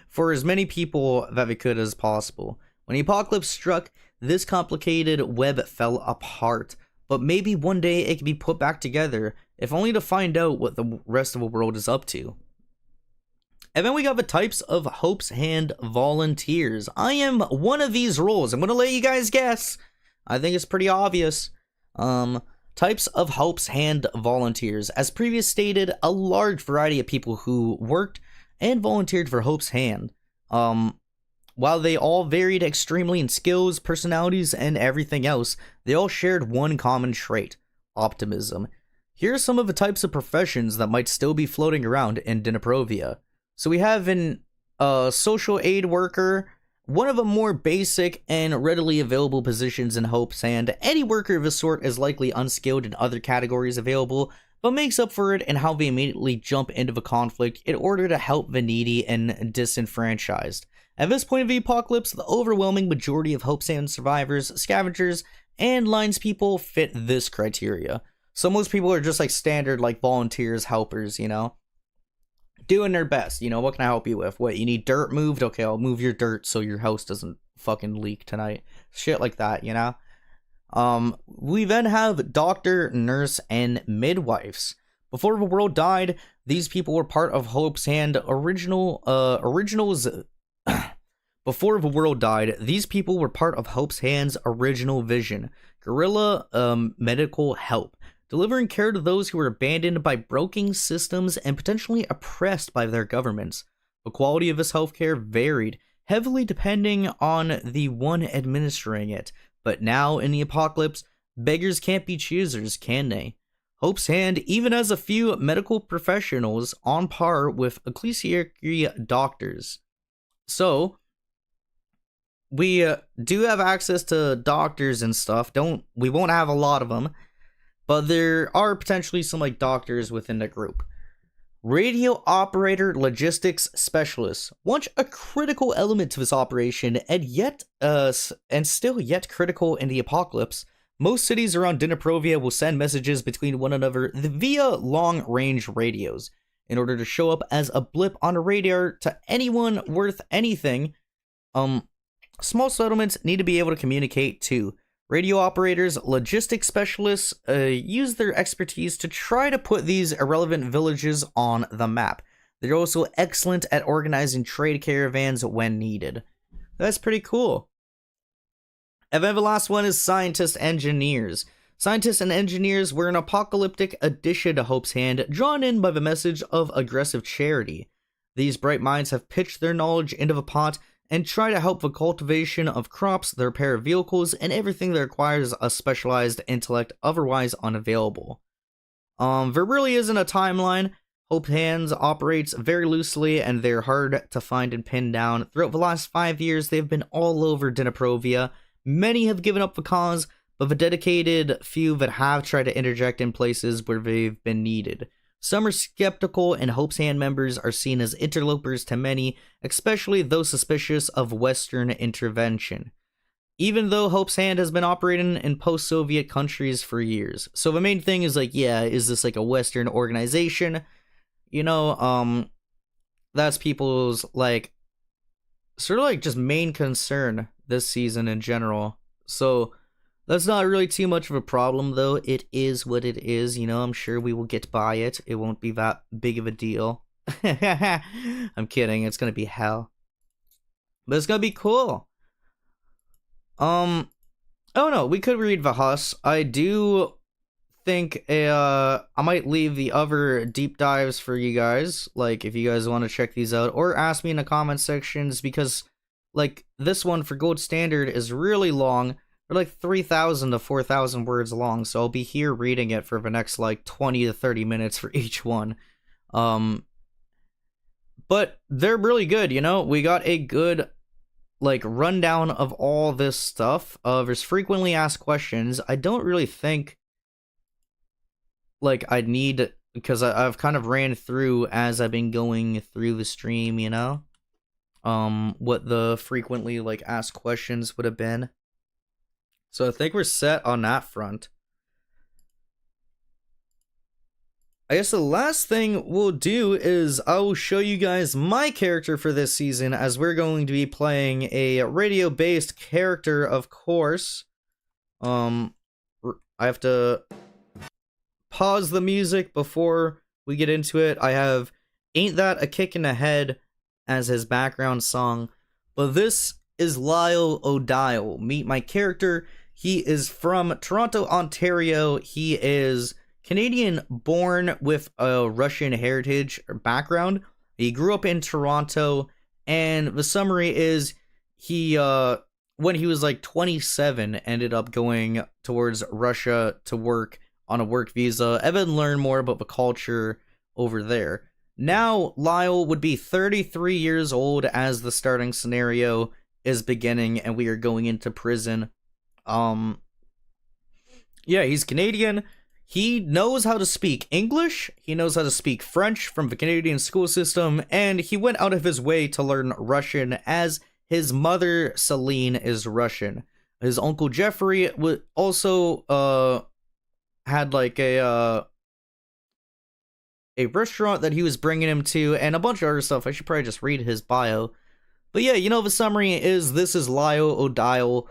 for as many people that they could as possible. When the apocalypse struck, this complicated web fell apart, but maybe one day it can be put back together, if only to find out what the rest of the world is up to. And then we got the types of Hope's Hand volunteers. I am one of these roles. I'm going to let you guys guess. I think it's pretty obvious. Types of Hope's Hand volunteers. As previously stated, a large variety of people who worked and volunteered for Hope's Hand. While they all varied extremely in skills, personalities, and everything else, they all shared one common trait: optimism. Here are some of the types of professions that might still be floating around in Dniprovia. So we have an social aid worker, one of the more basic and readily available positions in Hope's Hand. Any worker of this sort is likely unskilled in other categories available, but makes up for it in how they immediately jump into the conflict in order to help the needy and disenfranchised. At this point of the apocalypse, the overwhelming majority of Hope's Hand survivors, scavengers, and lines people fit this criteria. So most people are just like standard like volunteers, helpers, you know? Doing their best, you know, what can I help you with? What, you need dirt moved? Okay, I'll move your dirt so your house doesn't fucking leak tonight. Shit like that, you know? We then have doctor, nurse, and midwives. Before the world died, these people were part of Hope's Hand originals. Before the world died, these people were part of Hope's Hand's original vision: guerrilla medical help, delivering care to those who were abandoned by broken systems and potentially oppressed by their governments. The quality of this healthcare varied, heavily depending on the one administering it. But now, in the apocalypse, beggars can't be choosers, can they? Hope's Hand even has a few medical professionals on par with ecclesiarchy doctors. So, we do have access to doctors and stuff. We won't have a lot of them, but there are potentially some like doctors within the group. Radio operator logistics specialists. Once a critical element to this operation, and still yet critical in the apocalypse, most cities around Dniprovia will send messages between one another via long-range radios. In order to show up as a blip on a radar to anyone worth anything, small settlements need to be able to communicate too. Radio operators, logistics specialists use their expertise to try to put these irrelevant villages on the map. They're also excellent at organizing trade caravans when needed. That's pretty cool. And then the last one is Scientists Engineers. Scientists and Engineers were an apocalyptic addition to Hope's Hand, drawn in by the message of aggressive charity. These bright minds have pitched their knowledge into the pot and try to help the cultivation of crops, the repair of vehicles, and everything that requires a specialized intellect otherwise unavailable. There really isn't a timeline. Hope's Hands operates very loosely, and they're hard to find and pin down. Throughout the last 5 years, they've been all over Dniprovia. Many have given up the cause, but the dedicated few that have tried to interject in places where they've been needed. Some are skeptical, and Hope's Hand members are seen as interlopers to many, especially those suspicious of Western intervention. Even though Hope's Hand has been operating in post-Soviet countries for years. So the main thing is like, yeah, is this like a Western organization? You know, that's people's like, sort of like just main concern this season in general. So that's not really too much of a problem, though. It is what it is, you know. I'm sure we will get by it. It won't be that big of a deal. I'm kidding. It's gonna be hell. But it's gonna be cool. Oh no, we could read the Huss. I do think I might leave the other deep dives for you guys, like if you guys want to check these out, or ask me in the comment sections, because like this one for gold standard is really long. They're like 3,000 to 4,000 words long, so I'll be here reading it for the next like 20 to 30 minutes for each one. But they're really good, you know. We got a good like rundown of all this stuff. There's frequently asked questions. I don't really think like I'd need, because I've kind of ran through as I've been going through the stream, you know, what the frequently like asked questions would have been. So I think we're set on that front. I guess the last thing we'll do is I will show you guys my character for this season, as we're going to be playing a radio-based character, of course. I have to pause the music before we get into it. I have Ain't That a Kick in the Head as his background song, but this is Lyle Odile. Meet my character. He is from Toronto, Ontario. He is Canadian born with a Russian heritage or background. He grew up in Toronto, and the summary is he, when he was like 27, ended up going towards Russia to work on a work visa, and then learn more about the culture over there. Now, Lyle would be 33 years old as the starting scenario is beginning, and we are going into prison. Yeah, he's Canadian. He knows how to speak English, he knows how to speak French from the Canadian school system, and he went out of his way to learn Russian, as his mother, Celine, is Russian. His uncle Jeffrey would also, had like a restaurant that he was bringing him to, and a bunch of other stuff. I should probably just read his bio. But yeah, you know, the summary is this is Lyle Odile.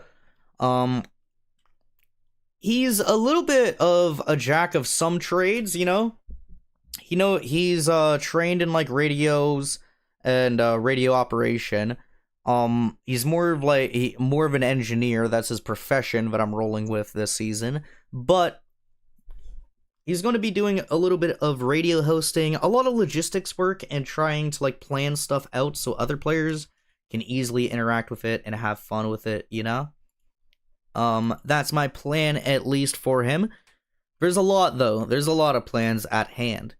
He's a little bit of a jack of some trades, you know. He's trained in like radios and radio operation. He's more of like more of an engineer. That's his profession that I'm rolling with this season. But he's going to be doing a little bit of radio hosting, a lot of logistics work, and trying to like plan stuff out so other players can easily interact with it and have fun with it, you know? That's my plan, at least for him. There's a lot, though. There's a lot of plans at hand.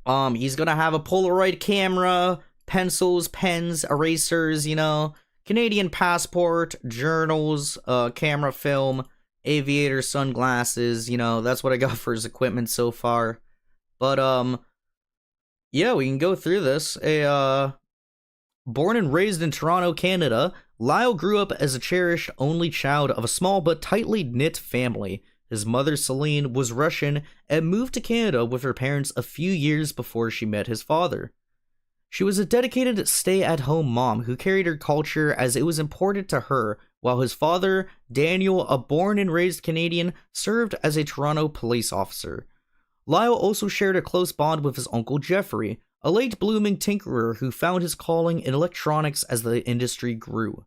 He's gonna have a Polaroid camera, pencils, pens, erasers, you know, Canadian passport, journals, camera film, aviator sunglasses, you know, that's what I got for his equipment so far. But, yeah, we can go through this. Born and raised in Toronto, Canada, Lyle grew up as a cherished only child of a small but tightly knit family. His mother, Celine, was Russian and moved to Canada with her parents a few years before she met his father. She was a dedicated stay-at-home mom who carried her culture as it was important to her, while his father, Daniel, a born and raised Canadian, served as a Toronto police officer. Lyle also shared a close bond with his uncle Jeffrey, a late-blooming tinkerer who found his calling in electronics as the industry grew.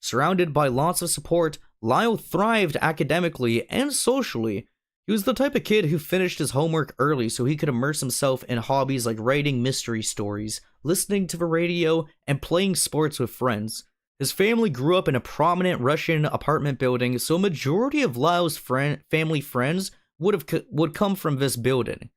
Surrounded by lots of support, Lyle thrived academically and socially. He was the type of kid who finished his homework early so he could immerse himself in hobbies like writing mystery stories, listening to the radio, and playing sports with friends. His family grew up in a prominent Russian apartment building, so a majority of Lyle's family friends would come from this building.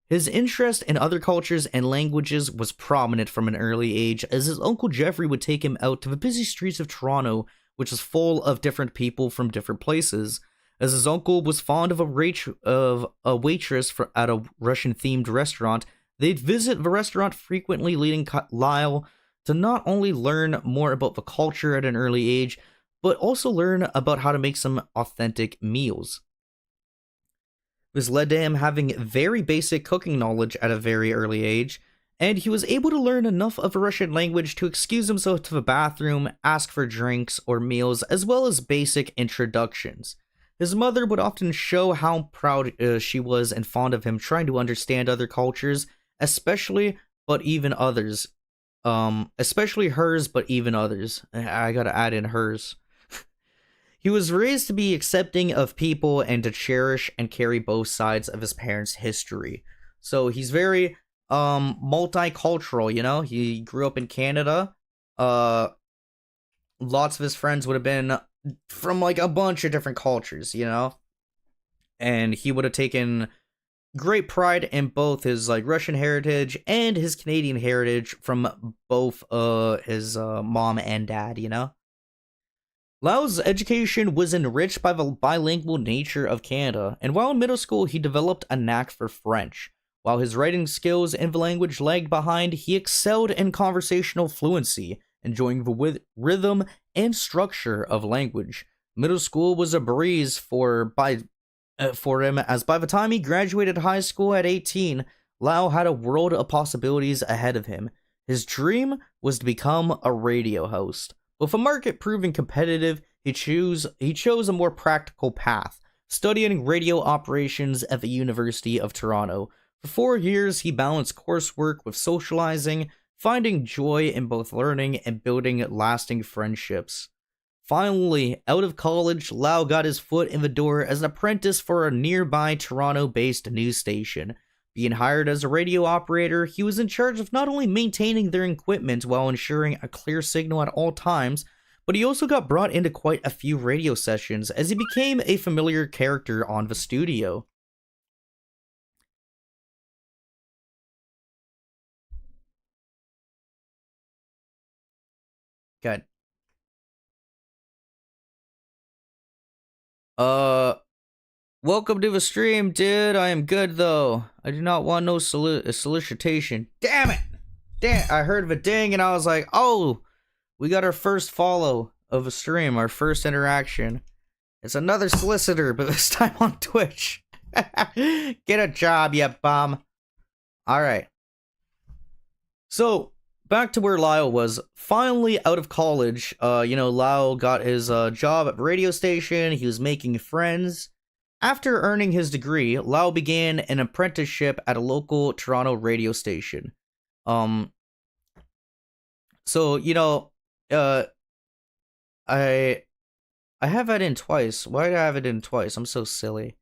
His interest in other cultures and languages was prominent from an early age, as his uncle Jeffrey would take him out to the busy streets of Toronto, which was full of different people from different places. As his uncle was fond of a waitress at a Russian-themed restaurant, they'd visit the restaurant frequently, leading Lyle to not only learn more about the culture at an early age, but also learn about how to make some authentic meals. This led to him having very basic cooking knowledge at a very early age, and he was able to learn enough of the Russian language to excuse himself to the bathroom, ask for drinks or meals, as well as basic introductions. His mother would often show how proud she was and fond of him trying to understand other cultures, especially hers, but even others. I gotta add in hers. He was raised to be accepting of people and to cherish and carry both sides of his parents' history. So he's very multicultural, you know? He grew up in Canada. Lots of his friends would have been from like a bunch of different cultures, you know? And he would have taken great pride in both his like Russian heritage and his Canadian heritage from both his mom and dad, you know? Lyle's education was enriched by the bilingual nature of Canada, and while in middle school he developed a knack for French. While his writing skills in the language lagged behind, he excelled in conversational fluency, enjoying the rhythm and structure of language. Middle school was a breeze for him, as by the time he graduated high school at 18, Lyle had a world of possibilities ahead of him. His dream was to become a radio host. With the market proving competitive, he chose a more practical path, studying radio operations at the University of Toronto. For 4 years, he balanced coursework with socializing, finding joy in both learning and building lasting friendships. Finally, out of college, Lyle got his foot in the door as an apprentice for a nearby Toronto-based news station. Being hired as a radio operator, he was in charge of not only maintaining their equipment while ensuring a clear signal at all times, but he also got brought into quite a few radio sessions as he became a familiar character on the studio. Good. Welcome to the stream, dude. I am good, though. I do not want no solicitation. Damn it! Damn, I heard the ding and I was like, oh, we got our first follow of a stream, our first interaction. It's another solicitor, but this time on Twitch. Get a job, you bum. Alright. So, back to where Lyle was. Finally out of college, Lyle got his job at the radio station. He was making friends. After earning his degree, Lyle began an apprenticeship at a local Toronto radio station. I have that in twice. Why did I have it in twice? I'm so silly.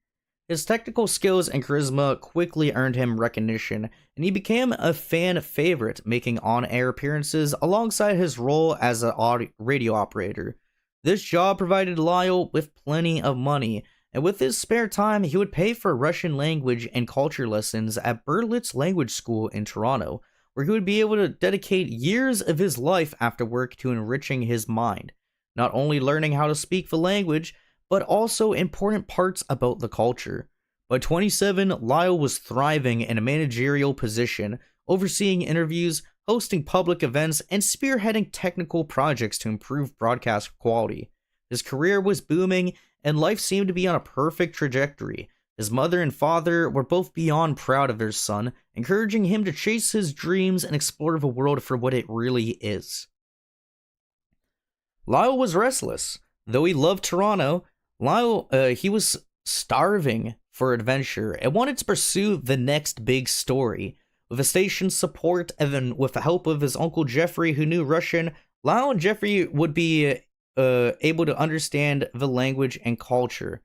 His technical skills and charisma quickly earned him recognition, and he became a fan favorite, making on-air appearances alongside his role as a radio operator. This job provided Lyle with plenty of money, and with his spare time, he would pay for Russian language and culture lessons at Berlitz Language School in Toronto, where he would be able to dedicate years of his life after work to enriching his mind, not only learning how to speak the language, but also important parts about the culture. By 27, Lyle was thriving in a managerial position, overseeing interviews, hosting public events, and spearheading technical projects to improve broadcast quality. His career was booming, and life seemed to be on a perfect trajectory. His mother and father were both beyond proud of their son, encouraging him to chase his dreams and explore the world for what it really is. Lyle was restless. Though he loved Toronto, he was starving for adventure and wanted to pursue the next big story. With the station's support, and then with the help of his uncle Jeffrey, who knew Russian, Lyle and Jeffrey would be able to understand the language and culture.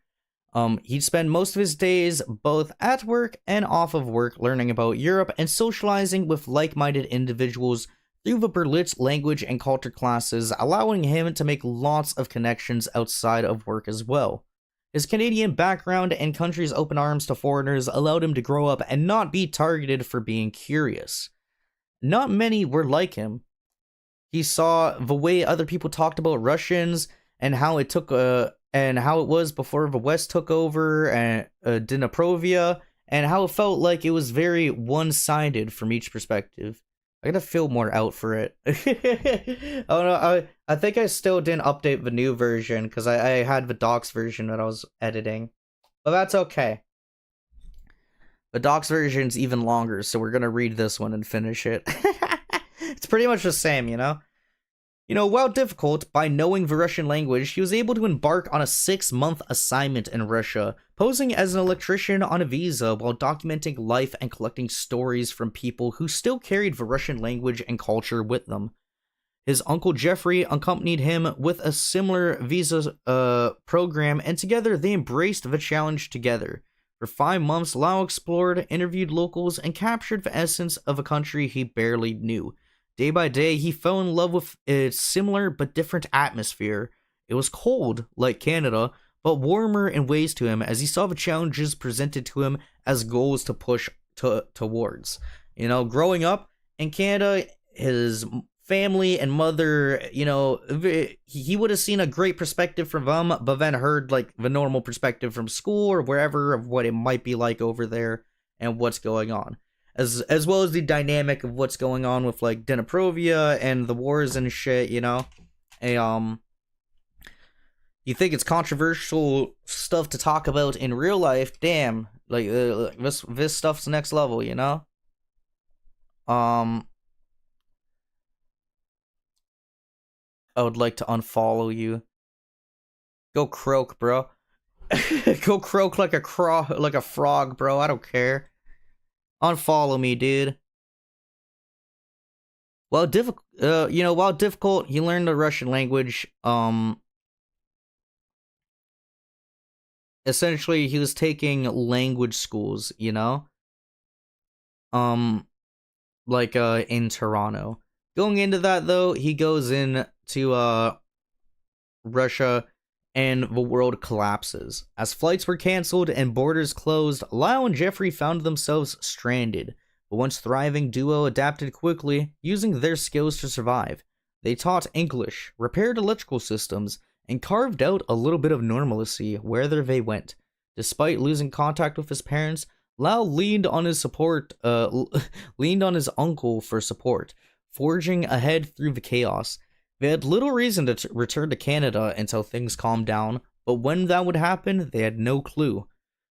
He'd spend most of his days both at work and off of work learning about Europe and socializing with like-minded individuals through the Berlitz language and culture classes, allowing him to make lots of connections outside of work as well. His Canadian background and country's open arms to foreigners allowed him to grow up and not be targeted for being curious. Not many were like him. He saw the way other people talked about Russians and how it took and how it was before the West took over and Dniprovia, and how it felt like it was very one-sided from each perspective. I gotta feel more out for it. Oh no, I think I still didn't update the new version because I had the docs version that I was editing, but that's okay. The docs version's even longer, so we're gonna read this one and finish it. It's pretty much the same, you know? While difficult, by knowing the Russian language, he was able to embark on a 6-month assignment in Russia, posing as an electrician on a visa while documenting life and collecting stories from people who still carried the Russian language and culture with them. His uncle Jeffrey accompanied him with a similar visa program, and together they embraced the challenge together. For 5 months, Lyle explored, interviewed locals, and captured the essence of a country he barely knew. Day by day, he fell in love with its similar but different atmosphere. It was cold, like Canada, but warmer in ways to him as he saw the challenges presented to him as goals to push towards. Growing up in Canada, his family and mother, he would have seen a great perspective from them, but then heard like the normal perspective from school or wherever of what it might be like over there and what's going on. As well as the dynamic of what's going on with like Dniprovia and the wars and shit, you think it's controversial stuff to talk about in real life? Damn, like this stuff's next level, I would like to unfollow you. Go croak, bro. Go croak like a frog, bro. I don't care. Unfollow me, dude. While difficult, he learned the Russian language. Essentially, he was taking language schools, in Toronto. Going into that, though, he goes into Russia, and the world collapses. As flights were cancelled and borders closed, Lyle and Jeffrey found themselves stranded. The once thriving duo adapted quickly, using their skills to survive. They taught English, repaired electrical systems, and carved out a little bit of normalcy wherever they went. Despite losing contact with his parents, Lyle leaned on his uncle for support, forging ahead through the chaos. They had little reason to return to Canada until things calmed down, but when that would happen, they had no clue.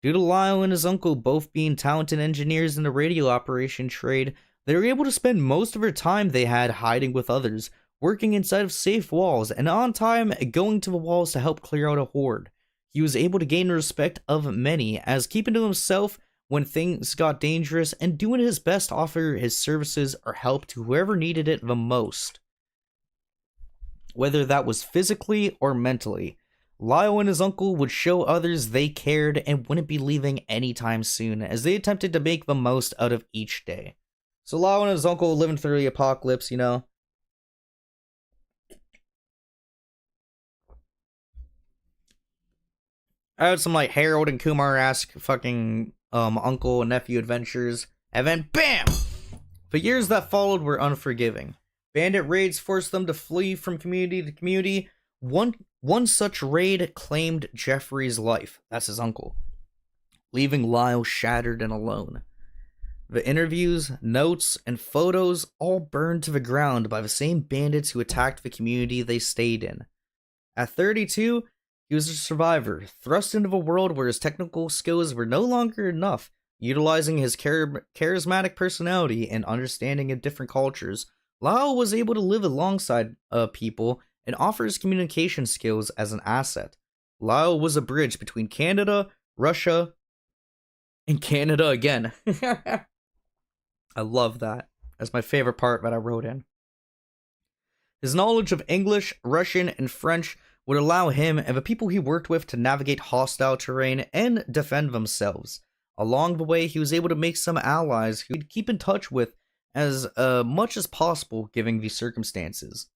Due to Lyle and his uncle both being talented engineers in the radio operation trade, they were able to spend most of their time they had hiding with others, working inside of safe walls, and on time going to the walls to help clear out a horde. He was able to gain the respect of many, as keeping to himself when things got dangerous and doing his best to offer his services or help to whoever needed it the most. Whether that was physically or mentally, Lyle and his uncle would show others they cared and wouldn't be leaving anytime soon, as they attempted to make the most out of each day. So Lyle and his uncle living through the apocalypse, I had some like Harold and Kumar-esque fucking uncle and nephew adventures, and then BAM! The years that followed were unforgiving. Bandit raids forced them to flee from community to community. One such raid claimed Jeffrey's life, that's his uncle, leaving Lyle shattered and alone. The interviews, notes, and photos all burned to the ground by the same bandits who attacked the community they stayed in. At 32, he was a survivor, thrust into a world where his technical skills were no longer enough. Utilizing his charismatic personality and understanding of different cultures, Lyle was able to live alongside people and offer his communication skills as an asset. Lyle was a bridge between Canada, Russia, and Canada again. I love that. That's my favorite part that I wrote in. His knowledge of English, Russian, and French would allow him and the people he worked with to navigate hostile terrain and defend themselves. Along the way, he was able to make some allies who he'd keep in touch with as much as possible given the circumstances.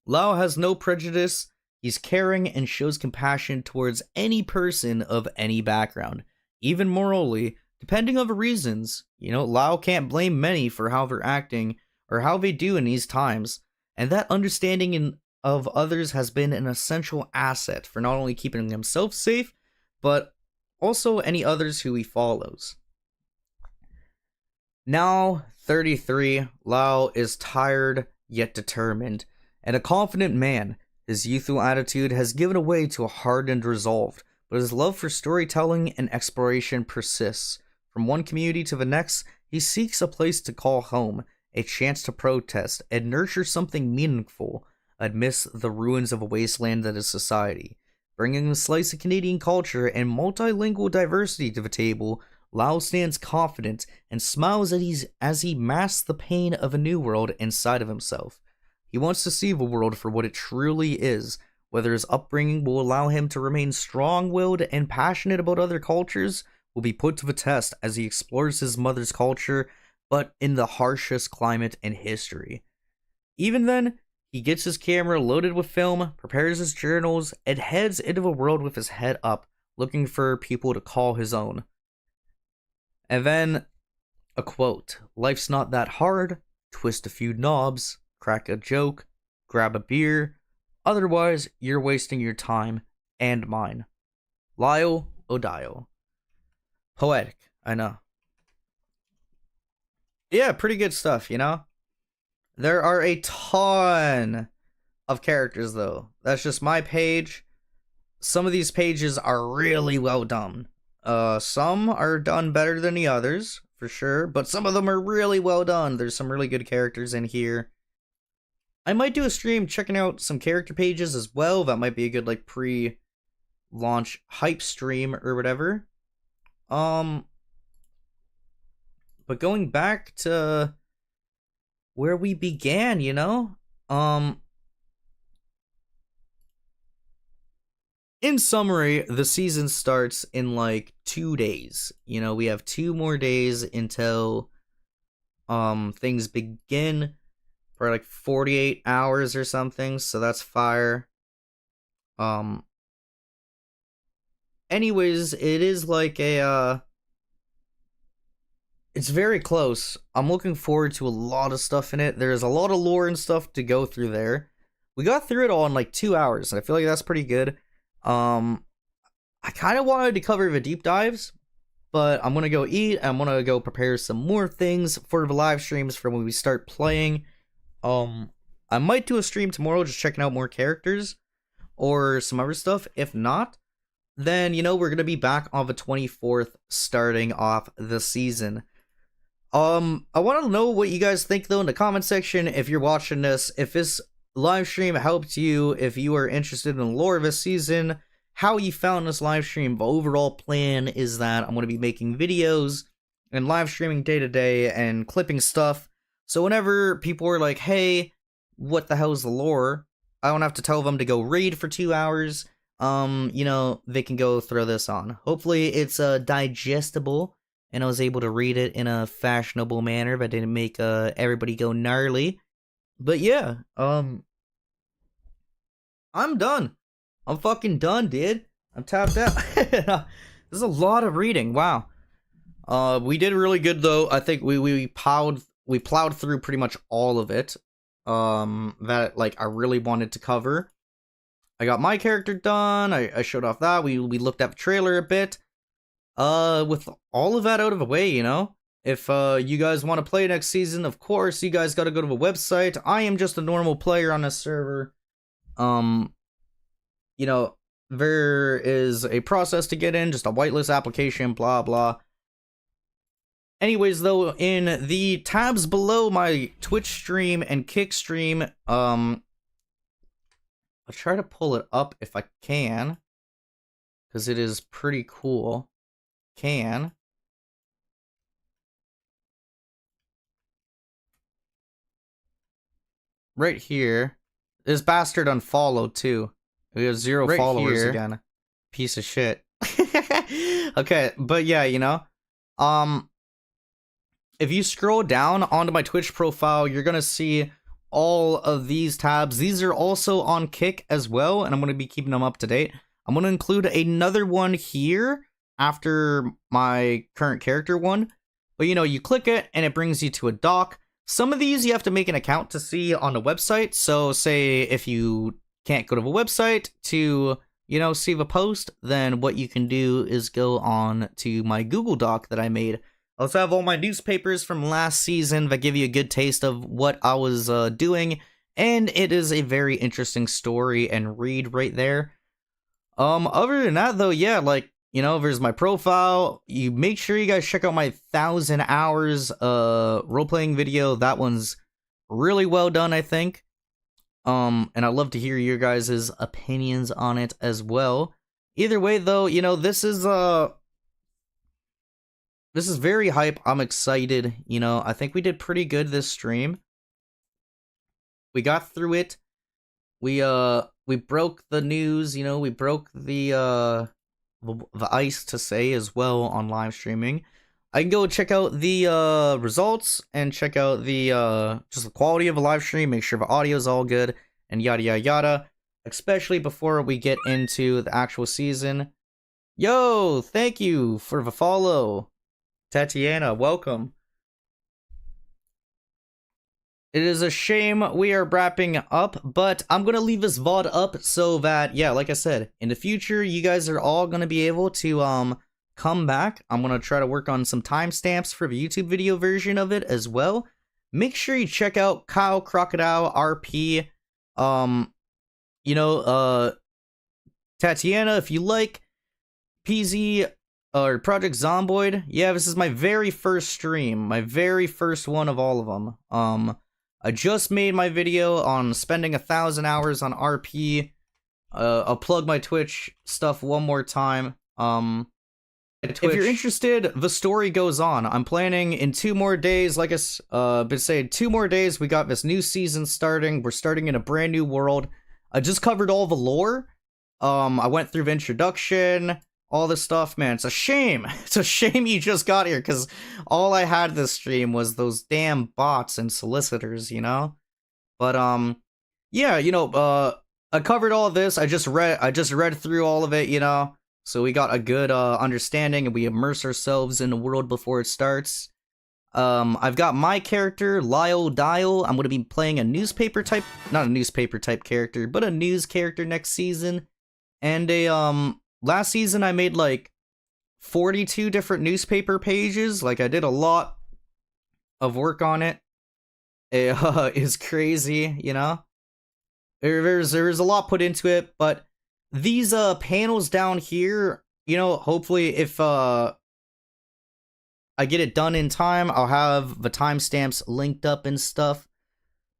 Lyle has no prejudice, he's caring and shows compassion towards any person of any background. Even morally, depending on the reasons, Lyle can't blame many for how they're acting or how they do in these times, and that understanding of others has been an essential asset for not only keeping himself safe, but also any others who he follows. Now, 33, Lyle is tired yet determined, and a confident man. His youthful attitude has given way to a hardened resolve, but his love for storytelling and exploration persists. From one community to the next, he seeks a place to call home, a chance to protest and nurture something meaningful amidst the ruins of a wasteland that is society. Bringing a slice of Canadian culture and multilingual diversity to the table, Lyle stands confident and smiles as he masks the pain of a new world inside of himself. He wants to see the world for what it truly is. Whether his upbringing will allow him to remain strong-willed and passionate about other cultures will be put to the test as he explores his mother's culture, but in the harshest climate in history. Even then, he gets his camera loaded with film, prepares his journals, and heads into the world with his head up, looking for people to call his own. And then, a quote, "Life's not that hard, twist a few knobs, crack a joke, grab a beer, otherwise you're wasting your time and mine." Lyle, Odile. Poetic, I know. Yeah, pretty good stuff, There are a ton of characters, though. That's just my page. Some of these pages are really well done. Some are done better than the others, for sure, but some of them are really well done. There's some really good characters in here. I might do a stream checking out some character pages as well. That might be a good, pre-launch hype stream or whatever. But going back to where we began, in summary, the season starts in 2 days. We have 2 more days until things begin for 48 hours or something, so that's fire. Anyways, it is it's very close. I'm looking forward to a lot of stuff in it. There's a lot of lore and stuff to go through there. We got through it all in 2 hours, and I feel like that's pretty good. I kind of wanted to cover the deep dives, but I'm gonna go eat. I'm gonna go prepare some more things for the live streams for when we start playing. I might do a stream tomorrow just checking out more characters or some other stuff. If not, then we're gonna be back on the 24th starting off the season. I want to know what you guys think though in the comment section if you're watching this, if this live stream helped you, if you are interested in the lore of this season, how you found this live stream. The overall plan is that I'm going to be making videos and live streaming day to day and clipping stuff. So whenever people are like, hey, what the hell is the lore? I don't have to tell them to go read for 2 hours. They can go throw this on. Hopefully it's digestible and I was able to read it in a fashionable manner that didn't make everybody go gnarly. But yeah, I'm done. I'm fucking done, dude. I'm tapped out. There's a lot of reading. Wow. We did really good though. I think we plowed through pretty much all of it. That I really wanted to cover. I got my character done. I showed off that. We looked at the trailer a bit. With all of that out of the way, if you guys want to play next season, of course, you guys got to go to the website. I am just a normal player on this server. There is a process to get in, just a whitelist application, blah, blah. Anyways, though, in the tabs below my Twitch stream and Kick stream, I'll try to pull it up if I can, because it is pretty cool. right here. This bastard unfollowed too. We have 0 Right followers here. again. Piece of shit. Okay, but yeah, you know, if you scroll down onto my Twitch profile, you're gonna see all of these tabs. These are also on Kick as well, and I'm gonna be keeping them up to date. I'm gonna include another one here after my current character one. But you know, you click it and it brings you to a doc. Some of these you have to make an account to see on the website. So say if you can't go to the website to, you know, save a post, then what you can do is go on to my Google Doc that I made. I also have all my newspapers from last season that give you a good taste of what I was doing, and it is a very interesting story and read right there. Other than that though, yeah, like, you know, there's my profile. You make sure you guys check out my 1,000 hours role-playing video. That one's really well done, I think. And I'd love to hear your guys' opinions on it as well. Either way though, you know, this is very hype. I'm excited, you know. I think we did pretty good this stream. We got through it. We broke the news, you know, we broke the ice to say as well on live streaming. I can go check out the results and check out the just the quality of a live stream, make sure the audio is all good, and yada yada yada. Especially before we get into the actual season. Yo, thank you for the follow. Tatiana, welcome. It is a shame we are wrapping up, but I'm gonna leave this VOD up so that, yeah, like I said, in the future, you guys are all gonna be able to come back. I'm gonna try to work on some timestamps for the YouTube video version of it as well. Make sure you check out Kyle Crocodile RP. You know, Tatiana, if you like PZ or Project Zomboid, yeah, this is my very first stream, my very first one of all of them. I just made my video on spending 1,000 hours on RP. I'll plug my Twitch stuff one more time. If you're interested, the story goes on. I'm planning in 2 more days, like I been saying, 2 more days, we got this new season starting. We're starting in a brand new world. I just covered all the lore. I went through the introduction, all this stuff, man. It's a shame. It's a shame you just got here, because all I had this stream was those damn bots and solicitors, you know? But, yeah, you know, I covered all this. I just read through all of it, you know? So we got a good, understanding, and we immerse ourselves in the world before it starts. I've got my character, Lyle Odile. I'm gonna be playing a newspaper type, not a newspaper type character, but a news character next season. And last season I made like 42 different newspaper pages. Like, I did a lot of work on it. It is crazy, you know? There's a lot put into it, but these panels down here, you know, hopefully if I get it done in time, I'll have the timestamps linked up and stuff.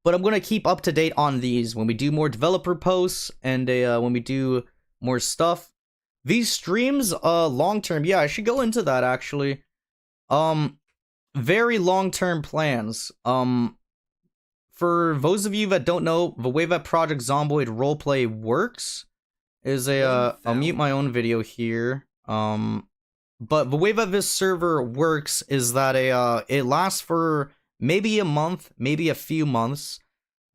But I'm gonna keep up to date on these when we do more developer posts and when we do more stuff. These streams, long term, yeah, I should go into that actually. Very long term plans. For those of you that don't know, the way that Project Zomboid Roleplay works is I'll mute my own video here. But the way that this server works is that it lasts for maybe a month, maybe a few months.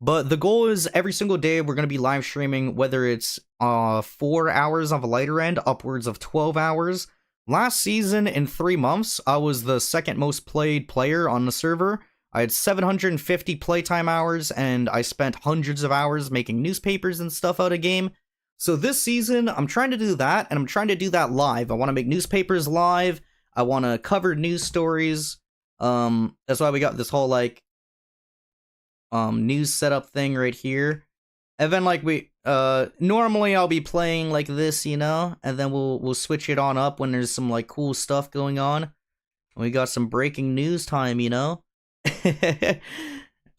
But the goal is every single day we're going to be live streaming, whether it's 4 hours on the lighter end, upwards of 12 hours. Last season, in 3 months, I was the second most played player on the server. I had 750 playtime hours, and I spent hundreds of hours making newspapers and stuff out of game. So this season, I'm trying to do that, and I'm trying to do that live. I want to make newspapers live. I want to cover news stories. That's why we got this whole, like, news setup thing right here. And then, like, normally I'll be playing like this, you know? And then we'll switch it on up when there's some, like, cool stuff going on. We got some breaking news time, you know?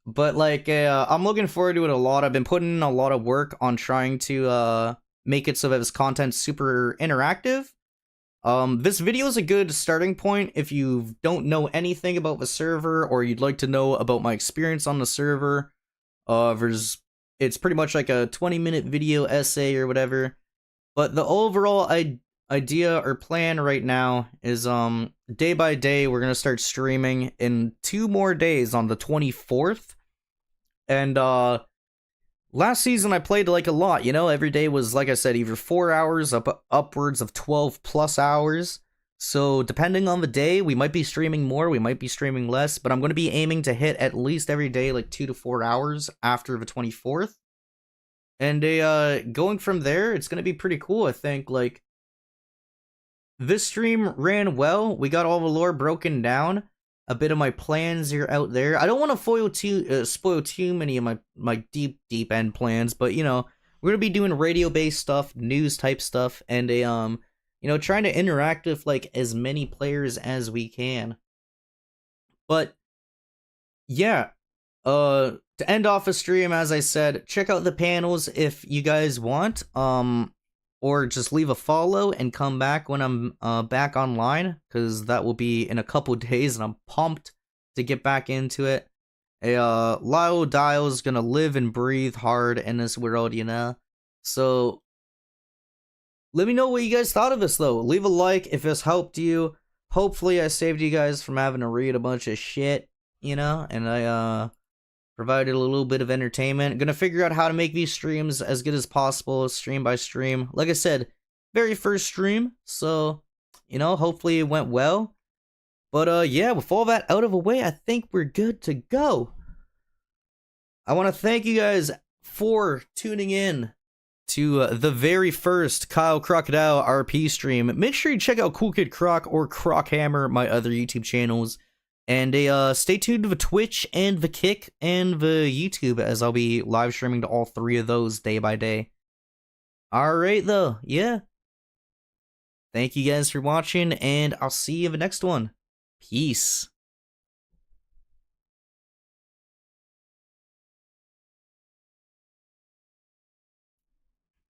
But, like, I'm looking forward to it a lot. I've been putting in a lot of work on trying to make it so that this content's super interactive. This video is a good starting point if you don't know anything about the server, or you'd like to know about my experience on the server. It's pretty much like a 20-minute video essay or whatever. But the overall idea or plan right now is day by day we're gonna start streaming in 2 more days on the 24th. And last season I played like a lot, you know, every day was, like I said, either 4 hours upwards of 12 plus hours. So depending on the day, we might be streaming more, we might be streaming less, but I'm going to be aiming to hit at least every day like 2 to 4 hours after the 24th. And going from there, it's going to be pretty cool, I think. Like, this stream ran well. We got all the lore broken down. A bit of my plans are out there. I don't want to spoil too many of my deep end plans, but, you know, we're going to be doing radio-based stuff, news-type stuff, and you know, trying to interact with, like, as many players as we can. But, yeah. To end off a stream, as I said, check out the panels if you guys want. Or just leave a follow and come back when I'm back online, because that will be in a couple days, and I'm pumped to get back into it. Lyle Odile is gonna live and breathe hard in this world, you know? So, let me know what you guys thought of this, though. Leave a like if this helped you. Hopefully I saved you guys from having to read a bunch of shit, you know? And I, provided a little bit of entertainment. Gonna figure out how to make these streams as good as possible, stream by stream. Like I said, very first stream, so, you know, hopefully it went well. But, yeah, with all that out of the way, I think we're good to go. I want to thank you guys for tuning in to the very first Kyle Crocodile RP stream. Make sure you check out Cool Kid Croc or Crochammer, my other YouTube channels. And stay tuned to the Twitch and the Kick and the YouTube, as I'll be live streaming to all 3 of those day by day. Alright, though, yeah. Thank you guys for watching, and I'll see you in the next one. Peace.